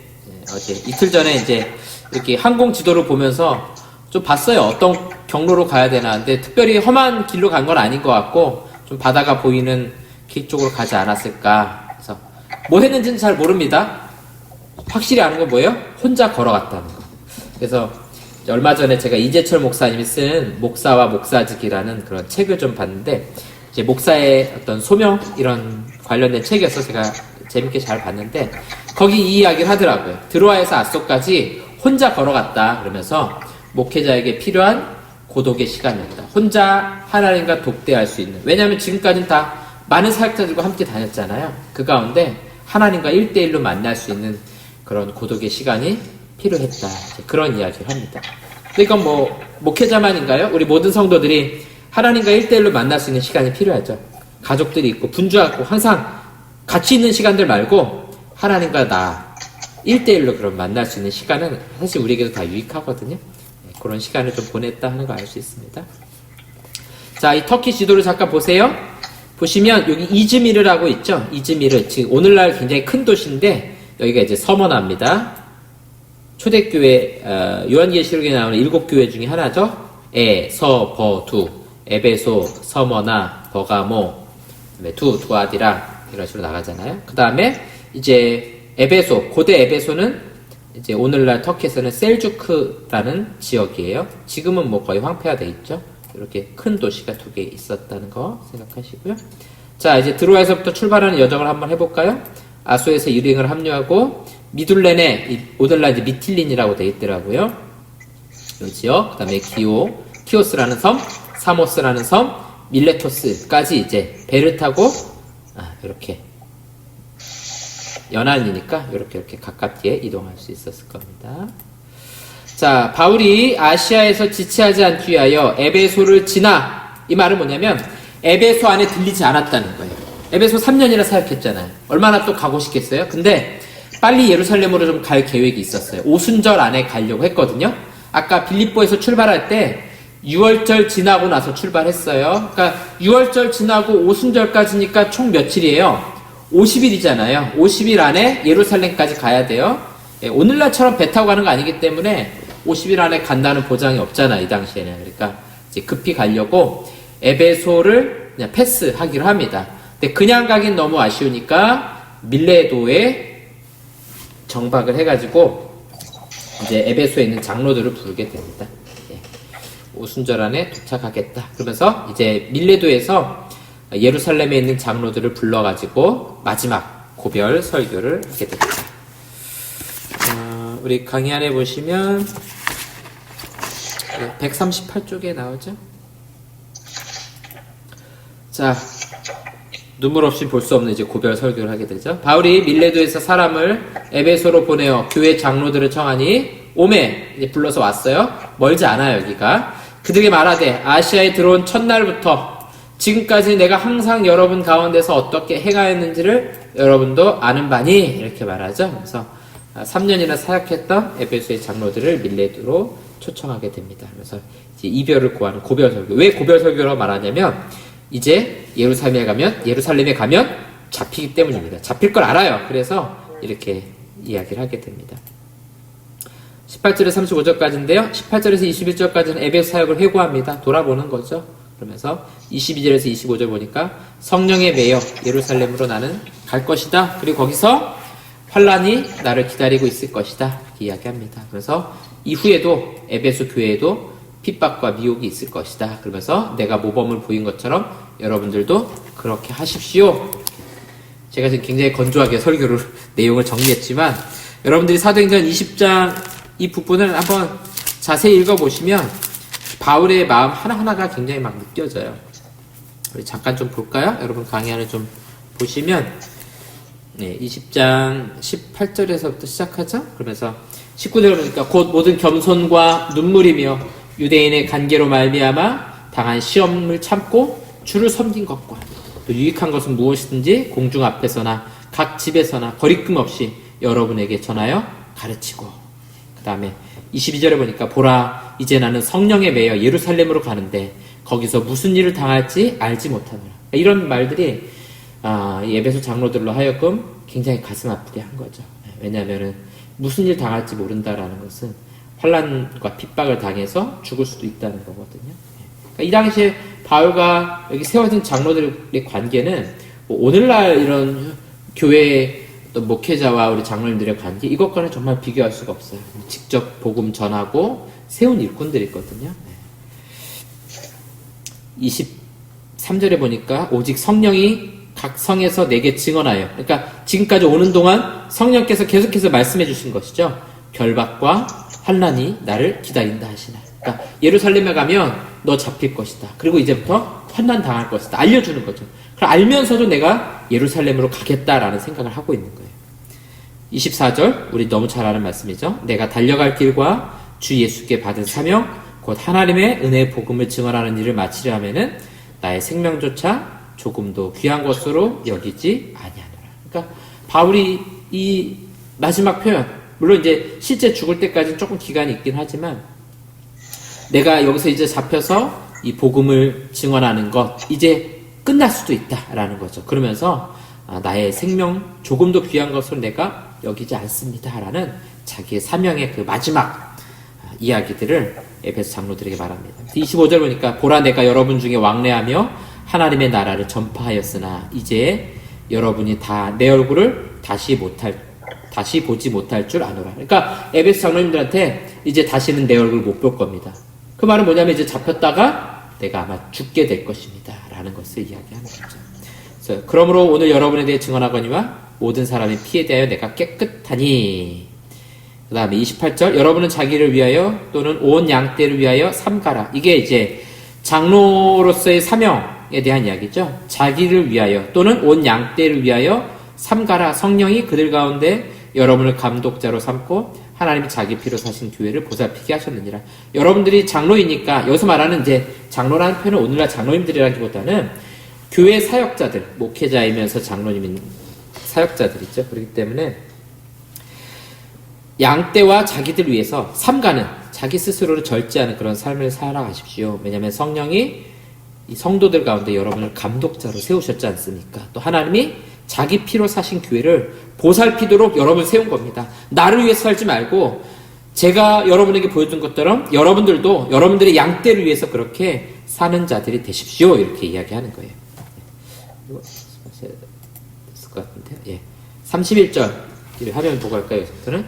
이틀 전에 이제 이렇게 항공 지도를 보면서 좀 봤어요. 어떤 경로로 가야 되나. 근데 특별히 험한 길로 간 건 아닌 것 같고 좀 바다가 보이는 길 쪽으로 가지 않았을까. 그래서 뭐 했는지는 잘 모릅니다. 확실히 아는 건 뭐예요? 혼자 걸어갔다는 거. 그래서 얼마 전에 제가 이재철 목사님이 쓴 목사와 목사직이라는 그런 책을 좀 봤는데, 이제 목사의 어떤 소명 이런 관련된 책이어서 제가 재밌게 잘 봤는데, 거기 이 이야기를 하더라고요. 드로아에서 아소까지 혼자 걸어갔다. 그러면서 목회자에게 필요한 고독의 시간이었다. 혼자 하나님과 독대할 수 있는. 왜냐하면 지금까지는 다 많은 사역자들과 함께 다녔잖아요. 그 가운데 하나님과 1대1로 만날 수 있는 그런 고독의 시간이 필요했다. 그런 이야기를 합니다. 이건 뭐 목회자만인가요? 우리 모든 성도들이 하나님과 1대1로 만날 수 있는 시간이 필요하죠. 가족들이 있고 분주하고 항상 같이 있는 시간들 말고 하나님과 나 1대1로 그런 만날 수 있는 시간은 사실 우리에게도 다 유익하거든요. 그런 시간을 좀 보냈다 하는 거 알 수 있습니다. 자, 이 터키 지도를 잠깐 보세요. 보시면 여기 이즈미르라고 있죠. 이즈미르, 지금 오늘날 굉장히 큰 도시인데 여기가 이제 서머나입니다. 초대교회 요한계시록에 나오는 7교회 중에 하나죠. 에, 서, 버, 두, 에베소, 서머나, 버가모, 두 아디라 이런 식으로 나가잖아요. 그 다음에 이제 에베소, 고대 에베소는 이제 오늘날 터키에서는 셀주크라는 지역이에요. 지금은 뭐 거의 황폐화돼 있죠. 이렇게 큰 도시가 두 개 있었다는 거 생각하시고요. 자, 이제 드로아에서부터 출발하는 여정을 한번 해볼까요? 아소에서 유링을 합류하고 미둘렌에 오늘날 이제 미틸린이라고 돼 있더라고요. 이 지역, 그 다음에 키오스라는 섬, 사모스라는 섬, 밀레토스까지 이제 배를 타고 이렇게 연안이니까 이렇게 가깝게 이동할 수 있었을 겁니다. 자, 바울이 아시아에서 지체하지 않기 위하여 에베소를 지나, 이 말은 뭐냐면 에베소 안에 들리지 않았다는 거예요. 에베소 3년이나 사역했잖아요. 얼마나 또 가고 싶겠어요? 근데 빨리 예루살렘으로 좀 갈 계획이 있었어요. 오순절 안에 가려고 했거든요. 아까 빌립보에서 출발할 때 6월절 지나고 나서 출발했어요. 그러니까 6월절 지나고 오순절까지니까 총 며칠이에요? 50일이잖아요. 50일 안에 예루살렘까지 가야 돼요. 예, 오늘날처럼 배 타고 가는 거 아니기 때문에 50일 안에 간다는 보장이 없잖아, 이 당시에는. 그러니까 이제 급히 가려고 에베소를 그냥 패스하기로 합니다. 근데 그냥 가긴 너무 아쉬우니까 밀레도에 정박을 해가지고 이제 에베소에 있는 장로들을 부르게 됩니다. 예, 오순절 안에 도착하겠다. 그러면서 이제 밀레도에서 예루살렘에 있는 장로들을 불러가지고 마지막 고별 설교를 하게 됩니다. 우리 강의 안에 보시면 138쪽에 나오죠. 자, 눈물 없이 볼 수 없는 이제 고별 설교를 하게 되죠. 바울이 밀레도에서 사람을 에베소로 보내어 교회 장로들을 청하니 오메 이제 불러서 왔어요. 멀지 않아요, 여기가. 그들에게 말하되 아시아에 들어온 첫날부터 지금까지 내가 항상 여러분 가운데서 어떻게 행하였는지를 여러분도 아는 바니 이렇게 말하죠. 그래서 3년이나 사역했던 에베소의 장로들을 밀레도로 초청하게 됩니다. 그래서 이제 이별을 고하는 고별 설교. 왜 고별 설교라고 말하냐면 이제 예루살렘에 가면 잡히기 때문입니다. 잡힐 걸 알아요. 그래서 이렇게 이야기를 하게 됩니다. 18절에서 35절까지인데요. 18절에서 21절까지는 에베소 사역을 회고합니다. 돌아보는 거죠. 그러면서 22절에서 25절 보니까 성령에 매여 예루살렘으로 나는 갈 것이다. 그리고 거기서 환란이 나를 기다리고 있을 것이다. 이렇게 이야기합니다. 그래서 이후에도 에베소 교회에도 핍박과 미혹이 있을 것이다. 그러면서 내가 모범을 보인 것처럼 여러분들도 그렇게 하십시오. 제가 지금 굉장히 건조하게 설교를 내용을 정리했지만 여러분들이 사도행전 20장 이 부분을 한번 자세히 읽어보시면 바울의 마음 하나하나가 굉장히 막 느껴져요. 우리 잠깐 좀 볼까요? 여러분 강의 안을 좀 보시면 20장 18절에서부터 시작하죠. 그러면서 19절 보니까 곧 모든 겸손과 눈물이며 유대인의 관계로 말미암아 당한 시험을 참고 주를 섬긴 것과 또 유익한 것은 무엇이든지 공중 앞에서나 각 집에서나 거리낌 없이 여러분에게 전하여 가르치고, 그 다음에 22절에 보니까 보라 이제 나는 성령에 매여 예루살렘으로 가는데 거기서 무슨 일을 당할지 알지 못하노라. 이런 말들이 에베소 장로들로 하여금 굉장히 가슴 아프게 한 거죠. 왜냐하면 무슨 일 당할지 모른다라는 것은 환란과 핍박을 당해서 죽을 수도 있다는 거거든요. 그러니까 이 당시에 바울과 여기 세워진 장로들의 관계는 뭐 오늘날 이런 교회 목회자와 우리 장로님들의 관계, 이것과는 정말 비교할 수가 없어요. 직접 복음 전하고 세운 일꾼들이거든요. 23절에 보니까 오직 성령이 각 성에서 내게 증언하여, 그러니까 지금까지 오는 동안 성령께서 계속해서 말씀해 주신 것이죠. 결박과 환난이 나를 기다린다 하시나. 그러니까 예루살렘에 가면 너 잡힐 것이다. 그리고 이제부터 환난 당할 것이다. 알려주는 거죠. 그럼 알면서도 내가 예루살렘으로 가겠다라는 생각을 하고 있는 거예요. 24절, 우리 너무 잘 아는 말씀이죠. 내가 달려갈 길과 주 예수께 받은 사명, 곧 하나님의 은혜의 복음을 증언하는 일을 마치려 하면은 나의 생명조차 조금도 귀한 것으로 여기지 아니하노라. 그러니까 바울이 이 마지막 표현, 물론 이제 실제 죽을 때까지는 조금 기간이 있긴 하지만 내가 여기서 이제 잡혀서 이 복음을 증언하는 것 이제 끝날 수도 있다라는 거죠. 그러면서 나의 생명 조금도 귀한 것으로 내가 여기지 않습니다라는 자기의 사명의 그 마지막 이야기들을 에베소 장로들에게 말합니다. 25절 보니까 보라 내가 여러분 중에 왕래하며 하나님의 나라를 전파하였으나 이제 여러분이 다 내 얼굴을 다시 보지 못할 줄 아노라. 그러니까 에베소 장로님들한테 이제 다시는 내 얼굴 못 볼 겁니다. 그 말은 뭐냐면 이제 잡혔다가 내가 아마 죽게 될 것입니다. 라는 것을 이야기하는 거죠. 그래서 그러므로 오늘 여러분에 대해 증언하거니와 모든 사람의 피에 대하여 내가 깨끗하니. 그 다음에 28절 여러분은 자기를 위하여 또는 온 양떼를 위하여 삼가라. 이게 이제 장로로서의 사명에 대한 이야기죠. 자기를 위하여 또는 온 양떼를 위하여 삼가라. 성령이 그들 가운데 여러분을 감독자로 삼고 하나님이 자기 피로 사신 교회를 보살피게 하셨느니라. 여러분들이 장로이니까 여기서 말하는 이제 장로라는 표현은 오늘날 장로님들이라기보다는 교회 사역자들, 목회자이면서 장로님인 사역자들이죠. 그렇기 때문에 양떼와 자기들 위해서 삼가는 자기 스스로를 절제하는 그런 삶을 살아가십시오. 왜냐하면 성령이 이 성도들 가운데 여러분을 감독자로 세우셨지 않습니까? 또 하나님이 자기 피로 사신 교회를 보살피도록 여러분을 세운 겁니다. 나를 위해서 살지 말고 제가 여러분에게 보여준 것처럼 여러분들도 여러분들의 양떼를 위해서 그렇게 사는 자들이 되십시오. 이렇게 이야기하는 거예요. 이거 됐을 것 같은데요. 예. 31절 화면 보고 할까요? 여기서부터는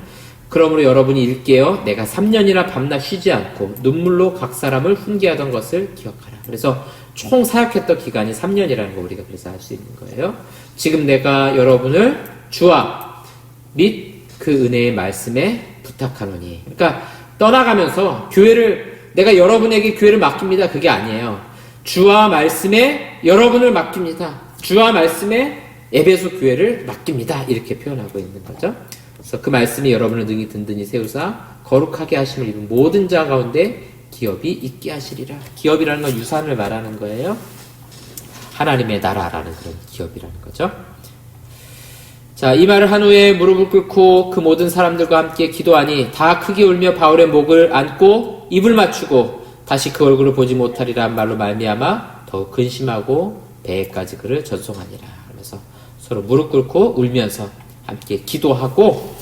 그러므로 여러분이 일깨어 내가 3년이나 밤낮 쉬지 않고 눈물로 각 사람을 훈계하던 것을 기억하라. 그래서 총 사역했던 기간이 3년이라는 거 우리가 그래서 알 수 있는 거예요. 지금 내가 여러분을 주와 및 그 은혜의 말씀에 부탁하노니. 그러니까 떠나가면서 교회를 내가 여러분에게 교회를 맡깁니다. 그게 아니에요. 주와 말씀에 여러분을 맡깁니다. 주와 말씀에 에베소 교회를 맡깁니다. 이렇게 표현하고 있는 거죠. 그래서 그 말씀이 여러분을 능히 든든히 세우사 거룩하게 하심을 입은 모든 자 가운데 기업이 있게 하시리라. 기업이라는 건 유산을 말하는 거예요. 하나님의 나라라는 그런 기업이라는 거죠. 자, 이 말을 한 후에 무릎을 꿇고 그 모든 사람들과 함께 기도하니 다 크게 울며 바울의 목을 안고 입을 맞추고 다시 그 얼굴을 보지 못하리라 한 말로 말미암아 더욱 근심하고 배에까지 그를 전송하니라. 그래서 서로 무릎 꿇고 울면서 함께 기도하고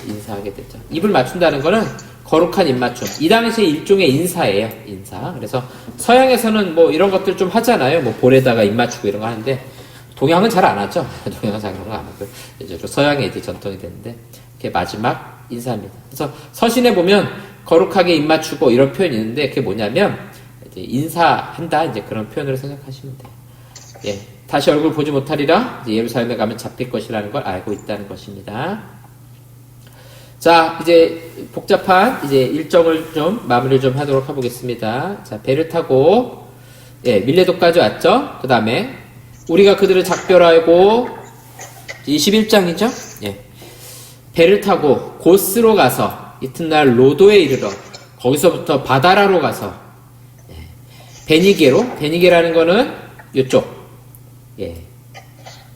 인사하게 되죠. 입을 맞춘다는 거는 거룩한 입맞춤. 이 당시에 일종의 인사예요. 인사. 그래서 서양에서는 뭐 이런 것들 좀 하잖아요. 뭐 볼에다가 입맞추고 이런 거 하는데 동양은 잘 안 하죠. 동양은 잘 그런 거 안 하고 이제 서양에 이제 전통이 됐는데 그게 마지막 인사입니다. 그래서 서신에 보면 거룩하게 입맞추고 이런 표현이 있는데 그게 뭐냐면 이제 인사한다 이제 그런 표현으로 생각하시면 돼요. 예. 다시 얼굴 보지 못하리라. 이제 예루살렘에 가면 잡힐 것이라는 걸 알고 있다는 것입니다. 자, 이제 복잡한 이제 일정을 좀 마무리를 좀 하도록 해보겠습니다. 자, 배를 타고 밀레도까지 왔죠. 그 다음에 우리가 그들을 작별하고 21장이죠. 배를 타고 고스로 가서 이튿날 로도에 이르러 거기서부터 바다라로 가서 베니게라는 거는 이쪽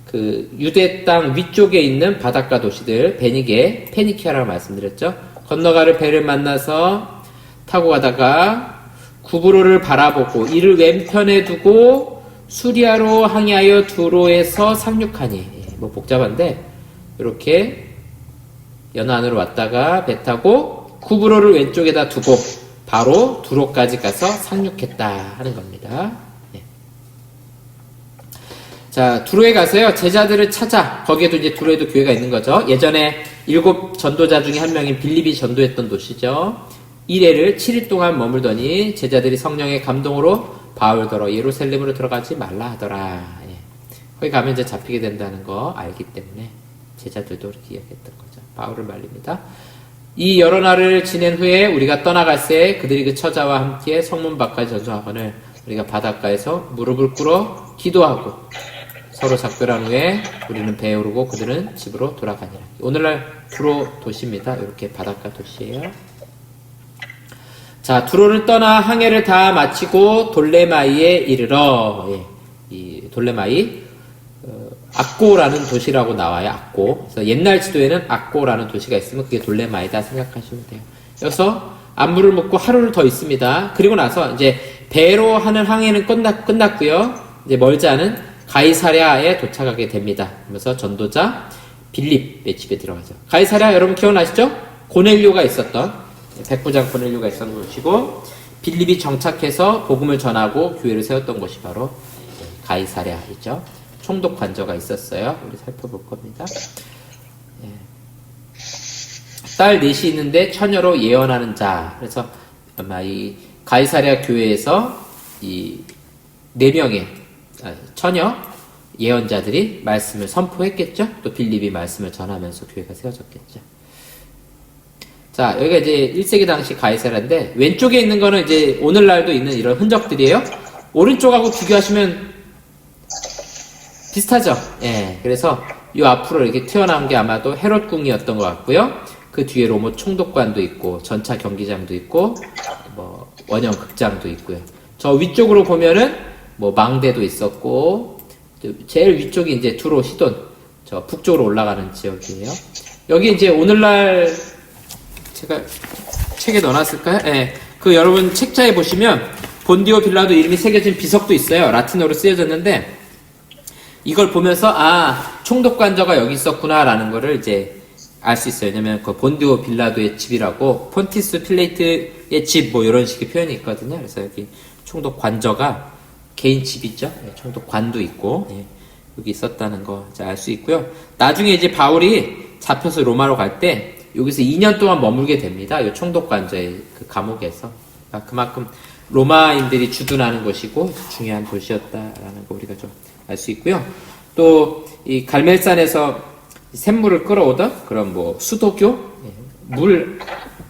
그 유대 땅 위쪽에 있는 바닷가 도시들 페니키아라고 말씀드렸죠. 건너가를 배를 만나서 타고 가다가 구브로를 바라보고 이를 왼편에 두고 수리아로 항해하여 두로에서 상륙하니. 뭐 복잡한데 이렇게 연안으로 왔다가 배 타고 구브로를 왼쪽에다 두고 바로 두로까지 가서 상륙했다 하는 겁니다. 자, 두로에 가서요, 제자들을 찾아, 거기에도 이제 두로에도 교회가 있는 거죠. 예전에 7 전도자 중에 한 명인 빌립이 전도했던 도시죠. 7일 동안 머물더니 제자들이 성령의 감동으로 바울더러 예루살렘으로 들어가지 말라 하더라. 거기 가면 이제 잡히게 된다는 거 알기 때문에 제자들도 그렇게 이야기했던 거죠. 바울을 말립니다. 이 여러 날을 지낸 후에 우리가 떠나갈새 그들이 그 처자와 함께 성문 밖까지 전송하거늘 우리가 바닷가에서 무릎을 꿇어 기도하고 서로 작별한 후에 우리는 배에 오르고 그들은 집으로 돌아가니라. 오늘날 두로 도시입니다. 이렇게 바닷가 도시예요. 자, 두로를 떠나 항해를 다 마치고 돌레마이에 이르러 이 돌레마이 악고라는 도시라고 나와요. 악고. 그래서 옛날 지도에는 악고라는 도시가 있으면 그게 돌레마이다 생각하시면 돼요. 여기서 안무를 먹고 하루를 더 있습니다. 그리고 나서 이제 배로 하는 항해는 끝났고요. 이제 멀지 않은 가이사랴에 도착하게 됩니다. 그러면서 전도자 빌립의 집에 들어가죠. 가이사랴 여러분 기억나시죠? 고넬료가 있었던 백부장 고넬료가 있었던 곳이고 빌립이 정착해서 복음을 전하고 교회를 세웠던 곳이 바로 가이사랴이죠. 총독 관저가 있었어요. 우리 살펴볼 겁니다. 예. 딸 넷이 있는데 처녀로 예언하는 자. 그래서 아마 이 가이사랴 교회에서 이 4명의 처녀 예언자들이 말씀을 선포했겠죠. 또 빌립이 말씀을 전하면서 교회가 세워졌겠죠. 자, 여기가 이제 1세기 당시 가이사랴인데 왼쪽에 있는 거는 이제 오늘날도 있는 이런 흔적들이에요. 오른쪽하고 비교하시면 비슷하죠. 예. 그래서 이 앞으로 이렇게 튀어나온 게 아마도 헤롯 궁이었던 것 같고요. 그 뒤에 로마 총독관도 있고 전차 경기장도 있고 뭐 원형 극장도 있고요. 저 위쪽으로 보면은 뭐 망대도 있었고 제일 위쪽이 이제 두로 시돈 저 북쪽으로 올라가는 지역이에요. 여기 이제 오늘날 제가 책에 넣어놨을까요? 예. 그 여러분 책자에 보시면 본디오 빌라도 이름이 새겨진 비석도 있어요. 라틴어로 쓰여졌는데 이걸 보면서 아 총독관저가 여기 있었구나라는 거를 이제 알 수 있어요. 왜냐면 그 본디오 빌라도의 집이라고 폰티스 필레이트의 집 뭐 이런 식의 표현이 있거든요. 그래서 여기 총독관저가 개인 집이죠. 네, 총독관도 있고 네, 여기 있었다는 거 알 수 있고요. 나중에 이제 바울이 잡혀서 로마로 갈 때 여기서 2년 동안 머물게 됩니다. 이 총독관저의 그 감옥에서. 그러니까 그만큼 로마인들이 주둔하는 곳이고 중요한 도시였다라는 거 우리가 좀 알 수 있고요. 또 이 갈멜산에서 샘물을 끌어오던 그런 뭐 수도교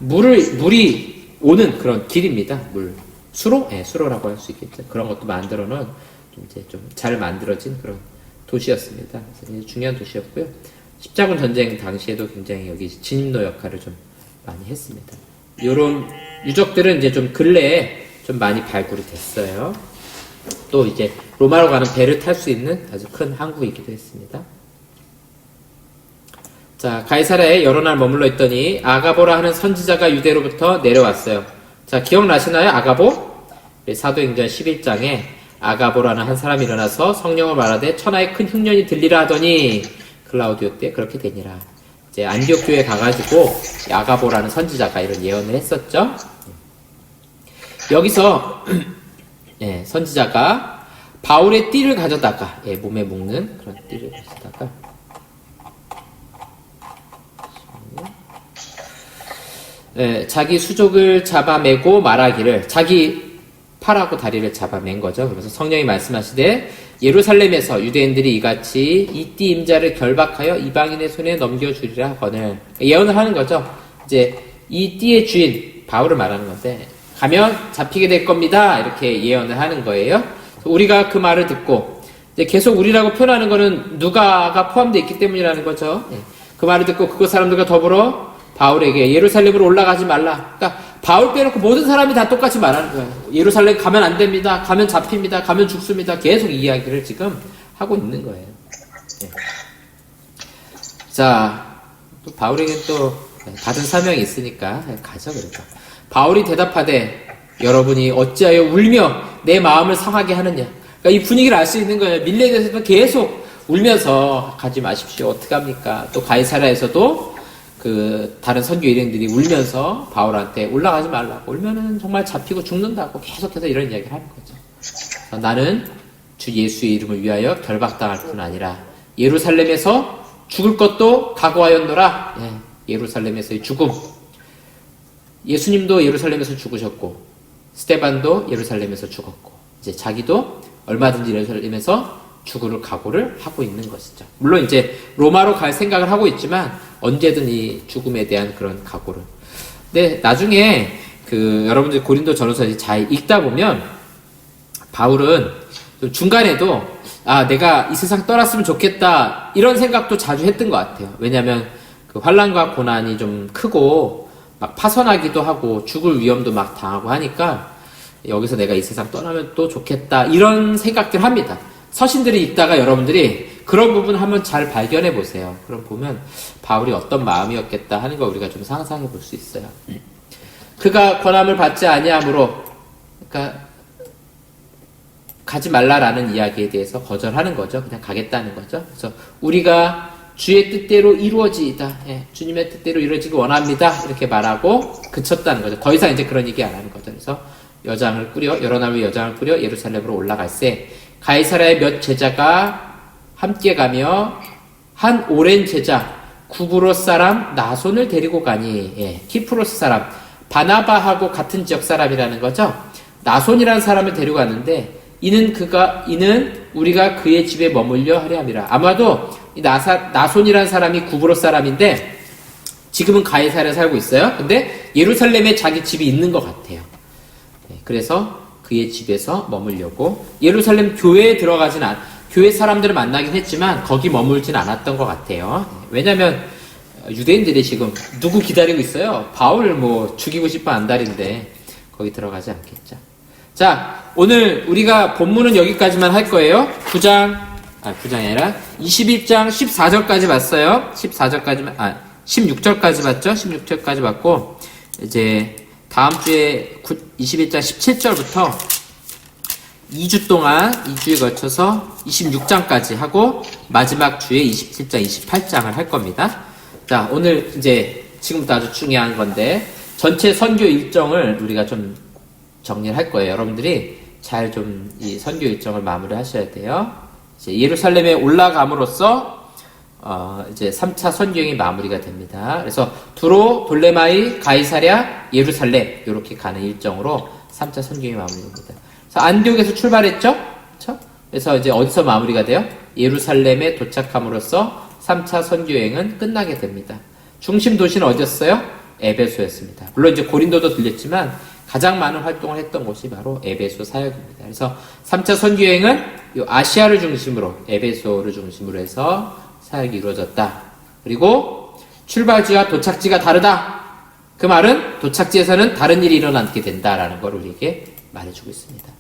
물이 오는 그런 길입니다. 수로? 예, 수로라고 할 수 있겠죠. 그런 것도 만들어 놓은 좀 잘 만들어진 그런 도시였습니다. 그래서 중요한 도시였고요. 십자군 전쟁 당시에도 굉장히 여기 진입로 역할을 좀 많이 했습니다. 이런 유적들은 이제 좀 근래에 좀 많이 발굴이 됐어요. 또 이제 로마로 가는 배를 탈 수 있는 아주 큰 항구이기도 했습니다. 자, 가이사랴에 여러 날 머물러 있더니 아가보라 하는 선지자가 유대로부터 내려왔어요. 자, 기억나시나요? 아가보? 사도행전 11장에 아가보라는 한 사람이 일어나서 성령을 말하되 천하에 큰 흉년이 들리라 하더니 클라우디오 때 그렇게 되니라. 이제 안디옥 교회에 가가지고 아가보라는 선지자가 이런 예언을 했었죠. 여기서 예, 선지자가 바울의 띠를 가져다가 예, 몸에 묶는 그런 띠를 가져다가 예, 자기 수족을 잡아매고 말하기를 자기 팔하고 다리를 잡아맨 거죠. 그래서 성령이 말씀하시되 예루살렘에서 유대인들이 이같이 이 띠 임자를 결박하여 이방인의 손에 넘겨주리라 하거늘 예언을 하는 거죠. 이제 이 띠의 주인 바울을 말하는 건데 가면 잡히게 될 겁니다. 이렇게 예언을 하는 거예요. 우리가 그 말을 듣고 이제 계속 우리라고 표현하는 거는 누가가 포함되어 있기 때문이라는 거죠. 그 말을 듣고 그곳 사람들과 더불어 바울에게 예루살렘으로 올라가지 말라. 그러니까 바울 빼놓고 모든 사람이 다 똑같이 말하는 거예요. 예루살렘 가면 안 됩니다. 가면 잡힙니다. 가면 죽습니다. 계속 이야기를 지금 하고 있는 거예요. 네. 자, 또 바울에겐 또 받은 사명이 있으니까 가죠. 그러니까 바울이 대답하되 여러분이 어찌하여 울며 내 마음을 상하게 하느냐. 그러니까 이 분위기를 알 수 있는 거예요. 밀레에서도 계속 울면서 가지 마십시오. 어떡합니까? 또 가이사랴에서도 그 다른 선교 일행들이 울면서 바울한테 올라가지 말라고 울면은 정말 잡히고 죽는다고 계속해서 이런 이야기를 하는 거죠. 나는 주 예수의 이름을 위하여 결박당할 뿐 아니라 예루살렘에서 죽을 것도 각오하였노라. 예, 예루살렘에서의 죽음. 예수님도 예루살렘에서 죽으셨고 스데반도 예루살렘에서 죽었고 이제 자기도 얼마든지 예루살렘에서 죽을 각오를 하고 있는 것이죠. 물론 이제 로마로 갈 생각을 하고 있지만 언제든 이 죽음에 대한 그런 각오를. 근데 나중에 그 여러분들 고린도 전후서 잘 읽다 보면 바울은 좀 중간에도 아 내가 이 세상 떠났으면 좋겠다 이런 생각도 자주 했던 것 같아요. 왜냐하면 그 환난과 고난이 좀 크고 막 파선하기도 하고 죽을 위험도 막 당하고 하니까 여기서 내가 이 세상 떠나면 또 좋겠다 이런 생각들 합니다. 서신들이 읽다가 여러분들이 그런 부분 한번 잘 발견해 보세요. 그럼 보면 바울이 어떤 마음이었겠다 하는 거 우리가 좀 상상해 볼 수 있어요. 그가 권함을 받지 아니하므로 그러니까 가지 말라라는 이야기에 대해서 거절하는 거죠. 그냥 가겠다는 거죠. 그래서 우리가 주의 뜻대로 이루어지이다. 예, 주님의 뜻대로 이루어지기 원합니다. 이렇게 말하고 그쳤다는 거죠. 더 이상 이제 그런 얘기 안 하는 거죠. 그래서 여러 날 후에 여장을 꾸려 예루살렘으로 올라갈새 가이사랴의 몇 제자가 함께 가며 한 오랜 제자 구브로스 사람 나손을 데리고 가니. 예, 키프로스 사람 바나바하고 같은 지역 사람이라는 거죠. 나손이라는 사람을 데리고 갔는데 이는 우리가 그의 집에 머물려 하려 함이라. 아마도 이 나손이라는 사람이 구브로스 사람인데 지금은 가이사랴에 살고 있어요. 근데 예루살렘에 자기 집이 있는 것 같아요. 네, 그래서 그의 집에서 머물려고. 예루살렘 교회에 교회 사람들을 만나긴 했지만 거기 머물진 않았던 것 같아요. 왜냐면 유대인들이 지금 누구 기다리고 있어요? 바울 죽이고 싶어 안달인데 거기 들어가지 않겠죠. 자, 오늘 우리가 본문은 여기까지만 할 거예요. 9장이 아니라 21장 14절까지 봤어요. 16절까지 봤죠? 16절까지 봤고, 이제 다음 주에 21장 17절부터 2주 동안, 2주에 걸쳐서 26장까지 하고, 마지막 주에 27장, 28장을 할 겁니다. 자, 오늘 이제 지금부터 아주 중요한 건데, 전체 선교 일정을 우리가 좀 정리를 할 거예요. 여러분들이 잘 좀 이 선교 일정을 마무리 하셔야 돼요. 이제 예루살렘에 올라감으로써 이제 3차 선교행이 마무리가 됩니다. 그래서 두로, 돌레마이, 가이사랴, 예루살렘 이렇게 가는 일정으로 3차 선교행이 마무리됩니다. 그래서 안디옥에서 출발했죠? 그렇죠? 그래서 이제 어디서 마무리가 돼요? 예루살렘에 도착함으로써 3차 선교행은 끝나게 됩니다. 중심 도시는 어디였어요? 에베소였습니다. 물론 이제 고린도도 들렸지만 가장 많은 활동을 했던 곳이 바로 에베소 사역입니다. 그래서 3차 선교행은 이 아시아를 중심으로, 에베소를 중심으로 해서 사역이 이루어졌다. 그리고 출발지와 도착지가 다르다. 그 말은 도착지에서는 다른 일이 일어나게 된다라는 걸 우리에게 말해주고 있습니다.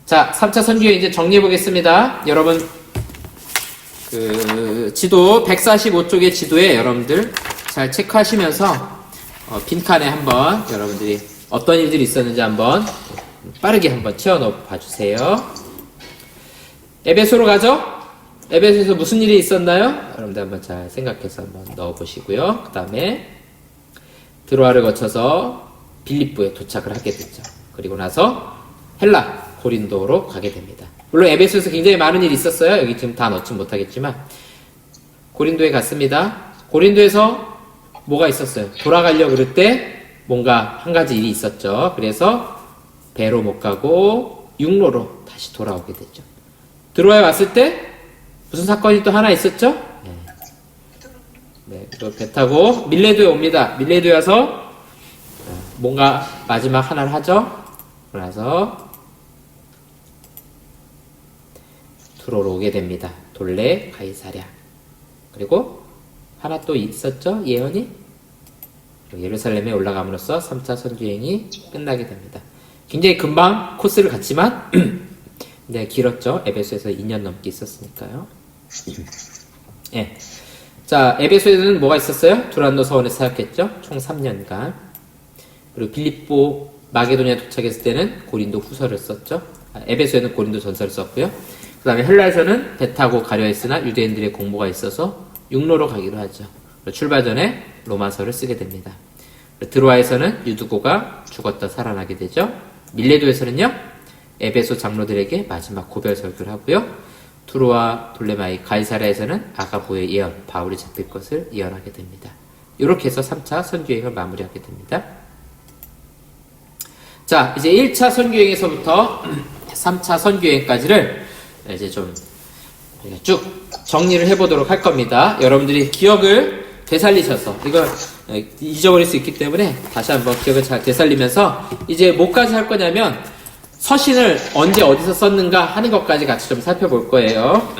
자, 3차 선교행 이제 정리해 보겠습니다. 여러분, 지도 145쪽의 지도에 여러분들 잘 체크하시면서 빈칸에 한번 여러분들이 어떤 일들이 있었는지 한번 빠르게 한번 채워넣어 봐주세요. 에베소로 가죠? 에베소에서 무슨 일이 있었나요? 여러분들 한번 잘 생각해서 한번 넣어보시고요. 그 다음에 드로아를 거쳐서 빌립보에 도착을 하게 됐죠. 그리고 나서 헬라, 고린도로 가게 됩니다. 물론 에베소에서 굉장히 많은 일이 있었어요. 여기 지금 다 넣지 못하겠지만 고린도에 갔습니다. 고린도에서 뭐가 있었어요? 돌아가려고 그럴 때 뭔가 한 가지 일이 있었죠. 그래서 배로 못 가고 육로로 다시 돌아오게 됐죠. 드로아에 왔을 때 무슨 사건이 또 하나 있었죠? 네, 또 배 타고 밀레도에 옵니다. 밀레도에 와서 뭔가 마지막 하나를 하죠. 그래서 두로로 오게 됩니다. 돌레, 가이사랴. 그리고 하나 또 있었죠? 예언이? 예루살렘에 올라감으로써 3차 선교행이 끝나게 됩니다. 굉장히 금방 코스를 갔지만 네, 길었죠. 에베소에서 2년 넘게 있었으니까요. 예. 자, 에베소에는 뭐가 있었어요? 두란노 서원에 사역했죠. 총 3년간. 그리고 빌립보 마게도니아 도착했을 때는 고린도 후서를 썼죠. 에베소에는 고린도 전서를 썼고요. 그 다음에 헬라에서는 배 타고 가려 했으나 유대인들의 공모가 있어서 육로로 가기로 하죠. 출발 전에 로마서를 쓰게 됩니다. 드로아에서는 유두고가 죽었다 살아나게 되죠. 밀레도에서는요, 에베소 장로들에게 마지막 고별 설교를 하고요. 두로와 돌레마이, 가이사랴에서는 아가보의 예언, 바울이 잡힐 것을 예언하게 됩니다. 이렇게 해서 3차 선교행을 마무리하게 됩니다. 자, 이제 1차 선교행에서부터 3차 선교행까지를 이제 좀 쭉 정리를 해보도록 할 겁니다. 여러분들이 기억을 되살리셔서, 이걸 잊어버릴 수 있기 때문에 다시 한번 기억을 잘 되살리면서 이제 뭐까지 할 거냐면 서신을 언제 어디서 썼는가 하는 것까지 같이 좀 살펴볼 거예요.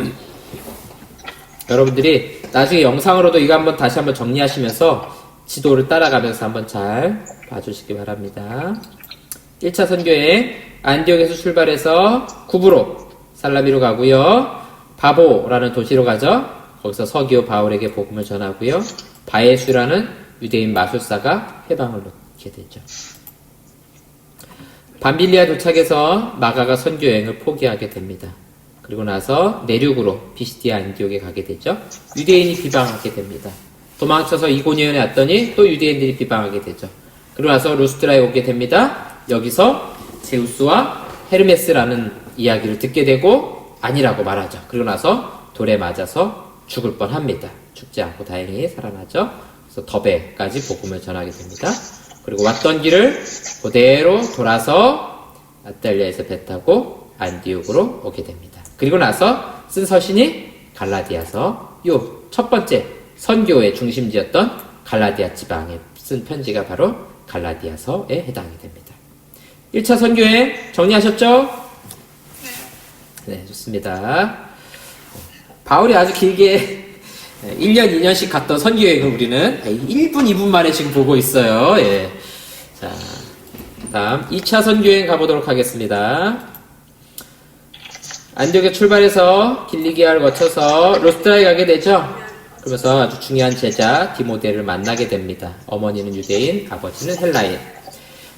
여러분들이 나중에 영상으로도 이거 한번 다시 한번 정리하시면서 지도를 따라가면서 한번 잘 봐주시기 바랍니다. 1차 선교행 안디옥에서 출발해서 구브로, 살라미로 가고요. 바보라는 도시로 가죠. 거기서 서기오 바울에게 복음을 전하고요. 바에수라는 유대인 마술사가 해방을 놓게 되죠. 밤빌리아 도착해서 마가가 선교여행을 포기하게 됩니다. 그리고 나서 내륙으로 비시디아 안디옥에 가게 되죠. 유대인이 비방하게 됩니다. 도망쳐서 이고니온에 왔더니 또 유대인들이 비방하게 되죠. 그리고 나서 루스트라에 오게 됩니다. 여기서 제우스와 헤르메스라는 이야기를 듣게 되고 아니라고 말하죠. 그리고 나서 돌에 맞아서 죽을 뻔합니다. 죽지 않고 다행히 살아나죠. 그래서 더베까지 복음을 전하게 됩니다. 그리고 왔던 길을 그대로 돌아서 아탈리아에서 배 타고 안디옥으로 오게 됩니다. 그리고 나서 쓴 서신이 갈라디아서, 요 첫 번째 선교의 중심지였던 갈라디아 지방에 쓴 편지가 바로 갈라디아서에 해당이 됩니다. 1차 선교행 정리하셨죠? 네, 좋습니다. 바울이 아주 길게 1년, 2년씩 갔던 선교여행을 우리는 1분, 2분 만에 지금 보고 있어요. 예. 자, 다음 2차 선교여행 가보도록 하겠습니다. 안디옥에 출발해서 길리기아를 거쳐서 루스트라에 가게 되죠. 그러면서 아주 중요한 제자 디모데를 만나게 됩니다. 어머니는 유대인, 아버지는 헬라인.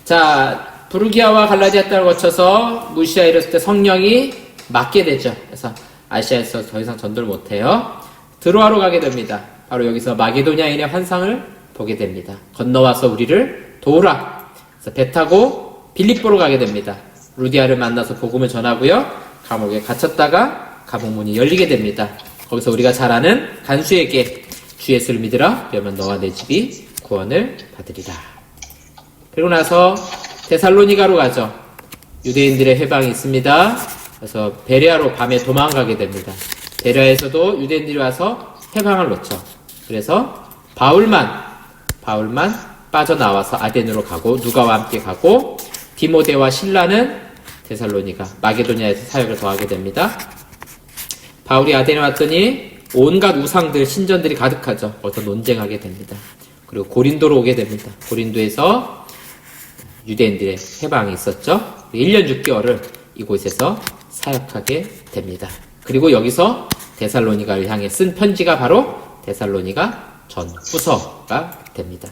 자, 부르기아와 갈라디아 땅을 거쳐서 무시아에 이르렀을 때 성령이 막게 되죠. 그래서 아시아에서 더 이상 전도를 못해요. 드로아로 가게 됩니다. 바로 여기서 마게도냐인의 환상을 보게 됩니다. 건너와서 우리를 도우라. 그래서 배 타고 빌립보로 가게 됩니다. 루디아를 만나서 복음을 전하고요. 감옥에 갇혔다가 감옥 문이 열리게 됩니다. 거기서 우리가 잘 아는 간수에게 주 예수를 믿으라. 그러면 너와 내 집이 구원을 받으리라. 그리고 나서 데살로니가로 가죠. 유대인들의 해방이 있습니다. 그래서 베레아로 밤에 도망가게 됩니다. 베레아에서도 유대인들이 와서 해방을 놓죠. 그래서 바울만 빠져나와서 아덴으로 가고 누가와 함께 가고 디모데와 실라는 데살로니가 마게도냐에서 사역을 더하게 됩니다. 바울이 아덴에 왔더니 온갖 우상들, 신전들이 가득하죠. 어서 논쟁하게 됩니다. 그리고 고린도로 오게 됩니다. 고린도에서 유대인들의 해방이 있었죠. 1년 6개월을 이곳에서 사역하게 됩니다. 그리고 여기서 데살로니가를 향해 쓴 편지가 바로 데살로니가 전후서가 됩니다.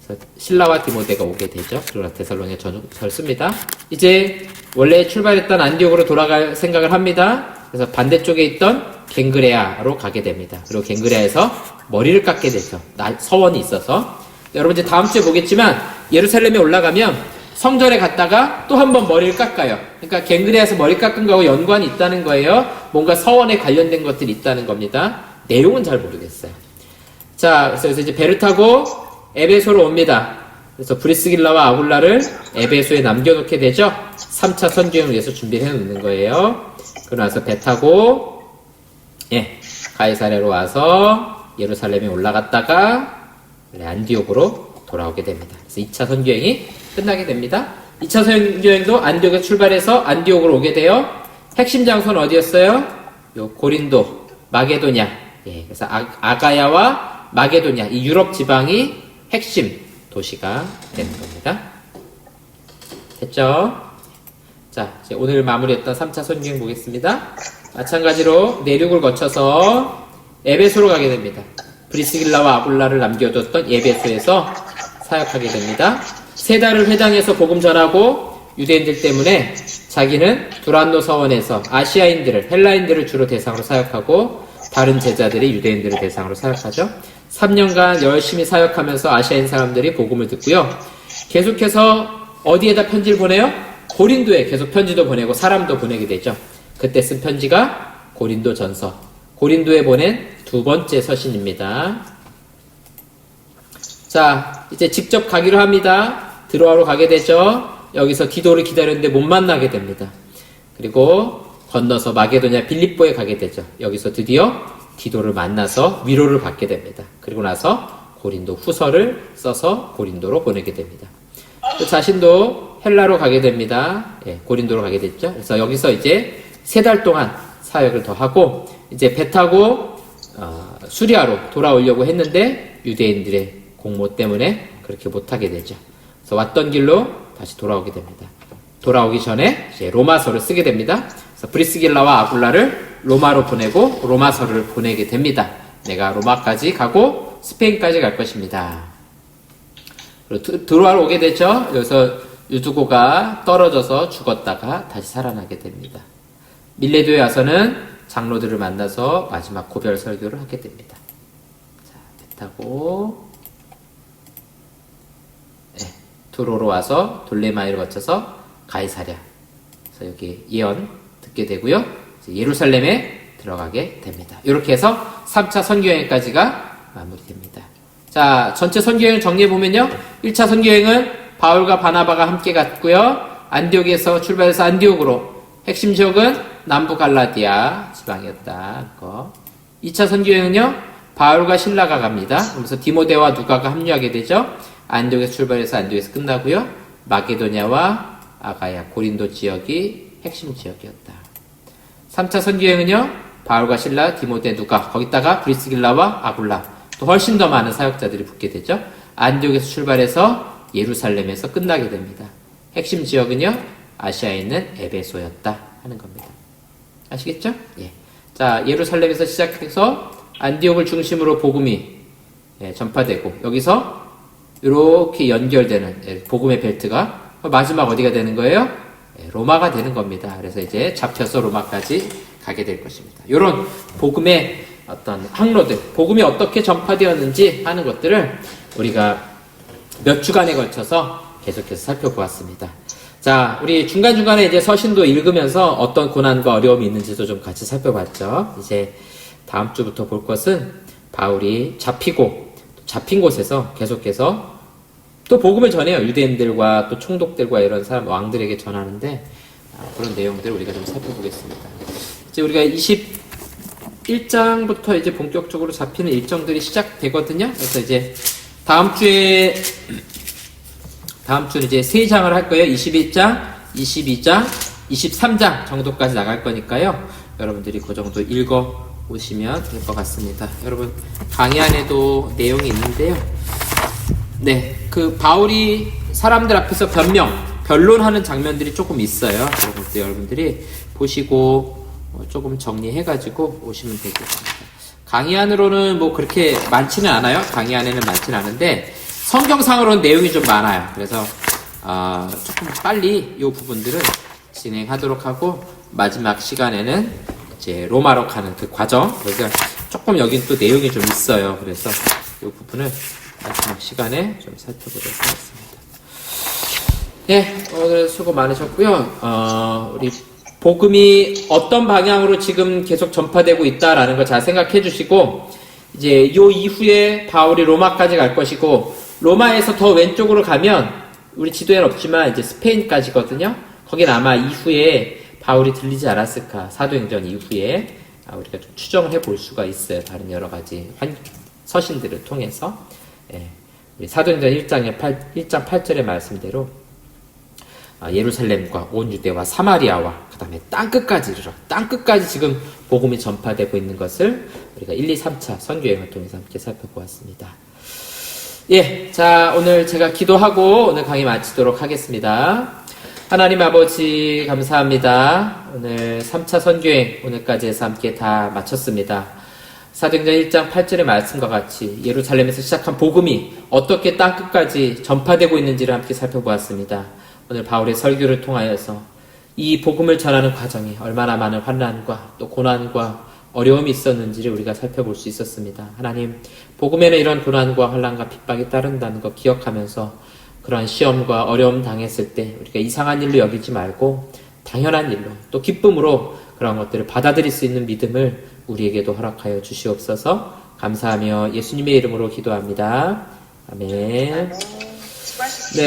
그래서 신라와 디모데가 오게 되죠. 그러나 데살로니가 전후서를 씁니다. 이제 원래 출발했던 안디옥으로 돌아갈 생각을 합니다. 그래서 반대쪽에 있던 갱그레아로 가게 됩니다. 그리고 갱그레아에서 머리를 깎게 되죠. 서원이 있어서. 여러분 이제 다음 주에 보겠지만 예루살렘에 올라가면 성전에 갔다가 또 한 번 머리를 깎아요. 그러니까 갱그레아에서 머리 깎은 거하고 연관이 있다는 거예요. 뭔가 서원에 관련된 것들이 있다는 겁니다. 내용은 잘 모르겠어요. 자, 그래서 이제 배를 타고 에베소로 옵니다. 그래서 브리스길라와 아굴라를 에베소에 남겨놓게 되죠. 3차 선교행을 위해서 준비를 해놓는 거예요. 그러고 나서 배 타고 가이사랴로 와서 예루살렘에 올라갔다가 안디옥으로 돌아오게 됩니다. 그래서 2차 선교행이 끝나게 됩니다. 2차 선교행도 안디옥에 출발해서 안디옥으로 오게 돼요. 핵심 장소는 어디였어요? 요 고린도, 마게도냐. 그래서 아가야와 마게도냐, 이 유럽 지방이 핵심 도시가 되는 겁니다. 됐죠? 자, 이제 오늘 마무리했던 3차 선교행 보겠습니다. 마찬가지로 내륙을 거쳐서 에베소로 가게 됩니다. 브리스길라와 아굴라를 남겨뒀던 에베소에서 사역하게 됩니다. 3달을 회당에서 복음 전하고 유대인들 때문에 자기는 두란노 서원에서 아시아인들을, 헬라인들을 주로 대상으로 사역하고 다른 제자들이 유대인들을 대상으로 사역하죠. 3년간 열심히 사역하면서 아시아인 사람들이 복음을 듣고요. 계속해서 어디에다 편지를 보내요? 고린도에 계속 편지도 보내고 사람도 보내게 되죠. 그때 쓴 편지가 고린도 전서, 고린도에 보낸 2번째 서신입니다. 자, 이제 직접 가기로 합니다. 드로아로 가게 되죠. 여기서 디도를 기다렸는데 못 만나게 됩니다. 그리고 건너서 마게도냐 빌립보에 가게 되죠. 여기서 드디어 디도를 만나서 위로를 받게 됩니다. 그리고 나서 고린도 후서를 써서 고린도로 보내게 됩니다. 또 자신도 헬라로 가게 됩니다. 고린도로 가게 됐죠. 그래서 여기서 이제 3달 동안 사역을 더 하고 이제 배 타고 수리아로 돌아오려고 했는데 유대인들의 공모 때문에 그렇게 못하게 되죠. 그래서 왔던 길로 다시 돌아오게 됩니다. 돌아오기 전에 이제 로마서를 쓰게 됩니다. 그래서 브리스길라와 아굴라를 로마로 보내고 로마서를 보내게 됩니다. 내가 로마까지 가고 스페인까지 갈 것입니다. 그리고 드로아로 오게 되죠. 여기서 유두고가 떨어져서 죽었다가 다시 살아나게 됩니다. 밀레도에 와서는 장로들을 만나서 마지막 고별 설교를 하게 됩니다. 자, 배 타고 두로로 와서 돌레마이를 거쳐서 가이사랴. 그래서 여기 예언 듣게 붙게 되고요. 예루살렘에 들어가게 됩니다. 이렇게 해서 3차 선교여행까지가 마무리됩니다. 자, 전체 선교여행 정리해보면요. 1차 선교여행은 바울과 바나바가 함께 갔고요. 안디옥에서 출발해서 안디옥으로, 핵심 지역은 남부 갈라디아 지방이었다. 2차 선교여행은요. 바울과 신라가 갑니다. 그러면서 디모데와 누가가 합류하게 되죠. 안디옥에서 출발해서 안디옥에서 끝나고요. 마게도냐와 아가야, 고린도 지역이 핵심 지역이었다. 3차 선교여행은요. 바울과 신라, 디모데, 누가, 거기다가 브리스길라와 아굴라, 또 훨씬 더 많은 사역자들이 붙게 되죠. 안디옥에서 출발해서 예루살렘에서 끝나게 됩니다. 핵심 지역은요. 아시아에 있는 에베소였다 하는 겁니다. 아시겠죠? 예. 자, 예루살렘에서 시작해서 안디옥을 중심으로 복음이 전파되고, 여기서 이렇게 연결되는 복음의 벨트가 마지막 어디가 되는 거예요? 로마가 되는 겁니다. 그래서 이제 잡혀서 로마까지 가게 될 것입니다. 이런 복음의 어떤 항로들, 복음이 어떻게 전파되었는지 하는 것들을 우리가 몇 주간에 걸쳐서 계속해서 살펴보았습니다. 자, 우리 중간중간에 이제 서신도 읽으면서 어떤 고난과 어려움이 있는지도 좀 같이 살펴봤죠. 이제 다음 주부터 볼 것은 바울이 잡힌 곳에서 계속해서 또 복음을 전해요. 유대인들과 또 총독들과 이런 사람, 왕들에게 전하는데, 그런 내용들을 우리가 좀 살펴보겠습니다. 이제 우리가 21장부터 이제 본격적으로 잡히는 일정들이 시작되거든요. 그래서 이제 다음 주는 이제 3장을 할 거예요. 21장, 22장, 23장 정도까지 나갈 거니까요. 여러분들이 그 정도 읽어 오시면 될 것 같습니다. 여러분, 강의 안에도 내용이 있는데요. 네, 그 바울이 사람들 앞에서 변론하는 장면들이 조금 있어요. 그런 것도 여러분들이 보시고 조금 정리해가지고 오시면 되겠습니다. 강의 안으로는 뭐 그렇게 많지는 않아요. 강의 안에는 많지는 않은데 성경상으로는 내용이 좀 많아요. 그래서 조금 빨리 이 부분들은 진행하도록 하고, 마지막 시간에는 이제 로마로 가는 그 과정, 여기가 조금 여긴 또 내용이 좀 있어요. 그래서 이 부분을 마지막 시간에 좀 살펴보도록 하겠습니다. 네, 오늘 수고 많으셨고요. 우리 복음이 어떤 방향으로 지금 계속 전파되고 있다라는 걸 잘 생각해 주시고, 이제 요 이후에 바울이 로마까지 갈 것이고, 로마에서 더 왼쪽으로 가면 우리 지도에는 없지만 이제 스페인까지거든요. 거긴 아마 이후에 바울이 들리지 않았을까, 사도행전 이후에 우리가 좀 추정을 해볼 수가 있어요. 다른 여러 가지 서신들을 통해서. 우리 사도행전 1장 8절의 말씀대로 예루살렘과 온 유대와 사마리아와 그 다음에 땅끝까지 지금 복음이 전파되고 있는 것을 우리가 1, 2, 3차 선교여행을 통해서 함께 살펴보았습니다. 예, 자, 오늘 제가 기도하고 오늘 강의 마치도록 하겠습니다. 하나님 아버지 감사합니다. 오늘 3차 선교여행 오늘까지 해서 함께 다 마쳤습니다. 사도행전 1장 8절의 말씀과 같이 예루살렘에서 시작한 복음이 어떻게 땅끝까지 전파되고 있는지를 함께 살펴보았습니다. 오늘 바울의 설교를 통하여서 이 복음을 전하는 과정에 얼마나 많은 환난과 또 고난과 어려움이 있었는지를 우리가 살펴볼 수 있었습니다. 하나님, 복음에는 이런 고난과 환난과 핍박이 따른다는 것 기억하면서 그러한 시험과 어려움 당했을 때 우리가 이상한 일로 여기지 말고 당연한 일로 또 기쁨으로 그런 것들을 받아들일 수 있는 믿음을 우리에게도 허락하여 주시옵소서. 감사하며 예수님의 이름으로 기도합니다. 아멘.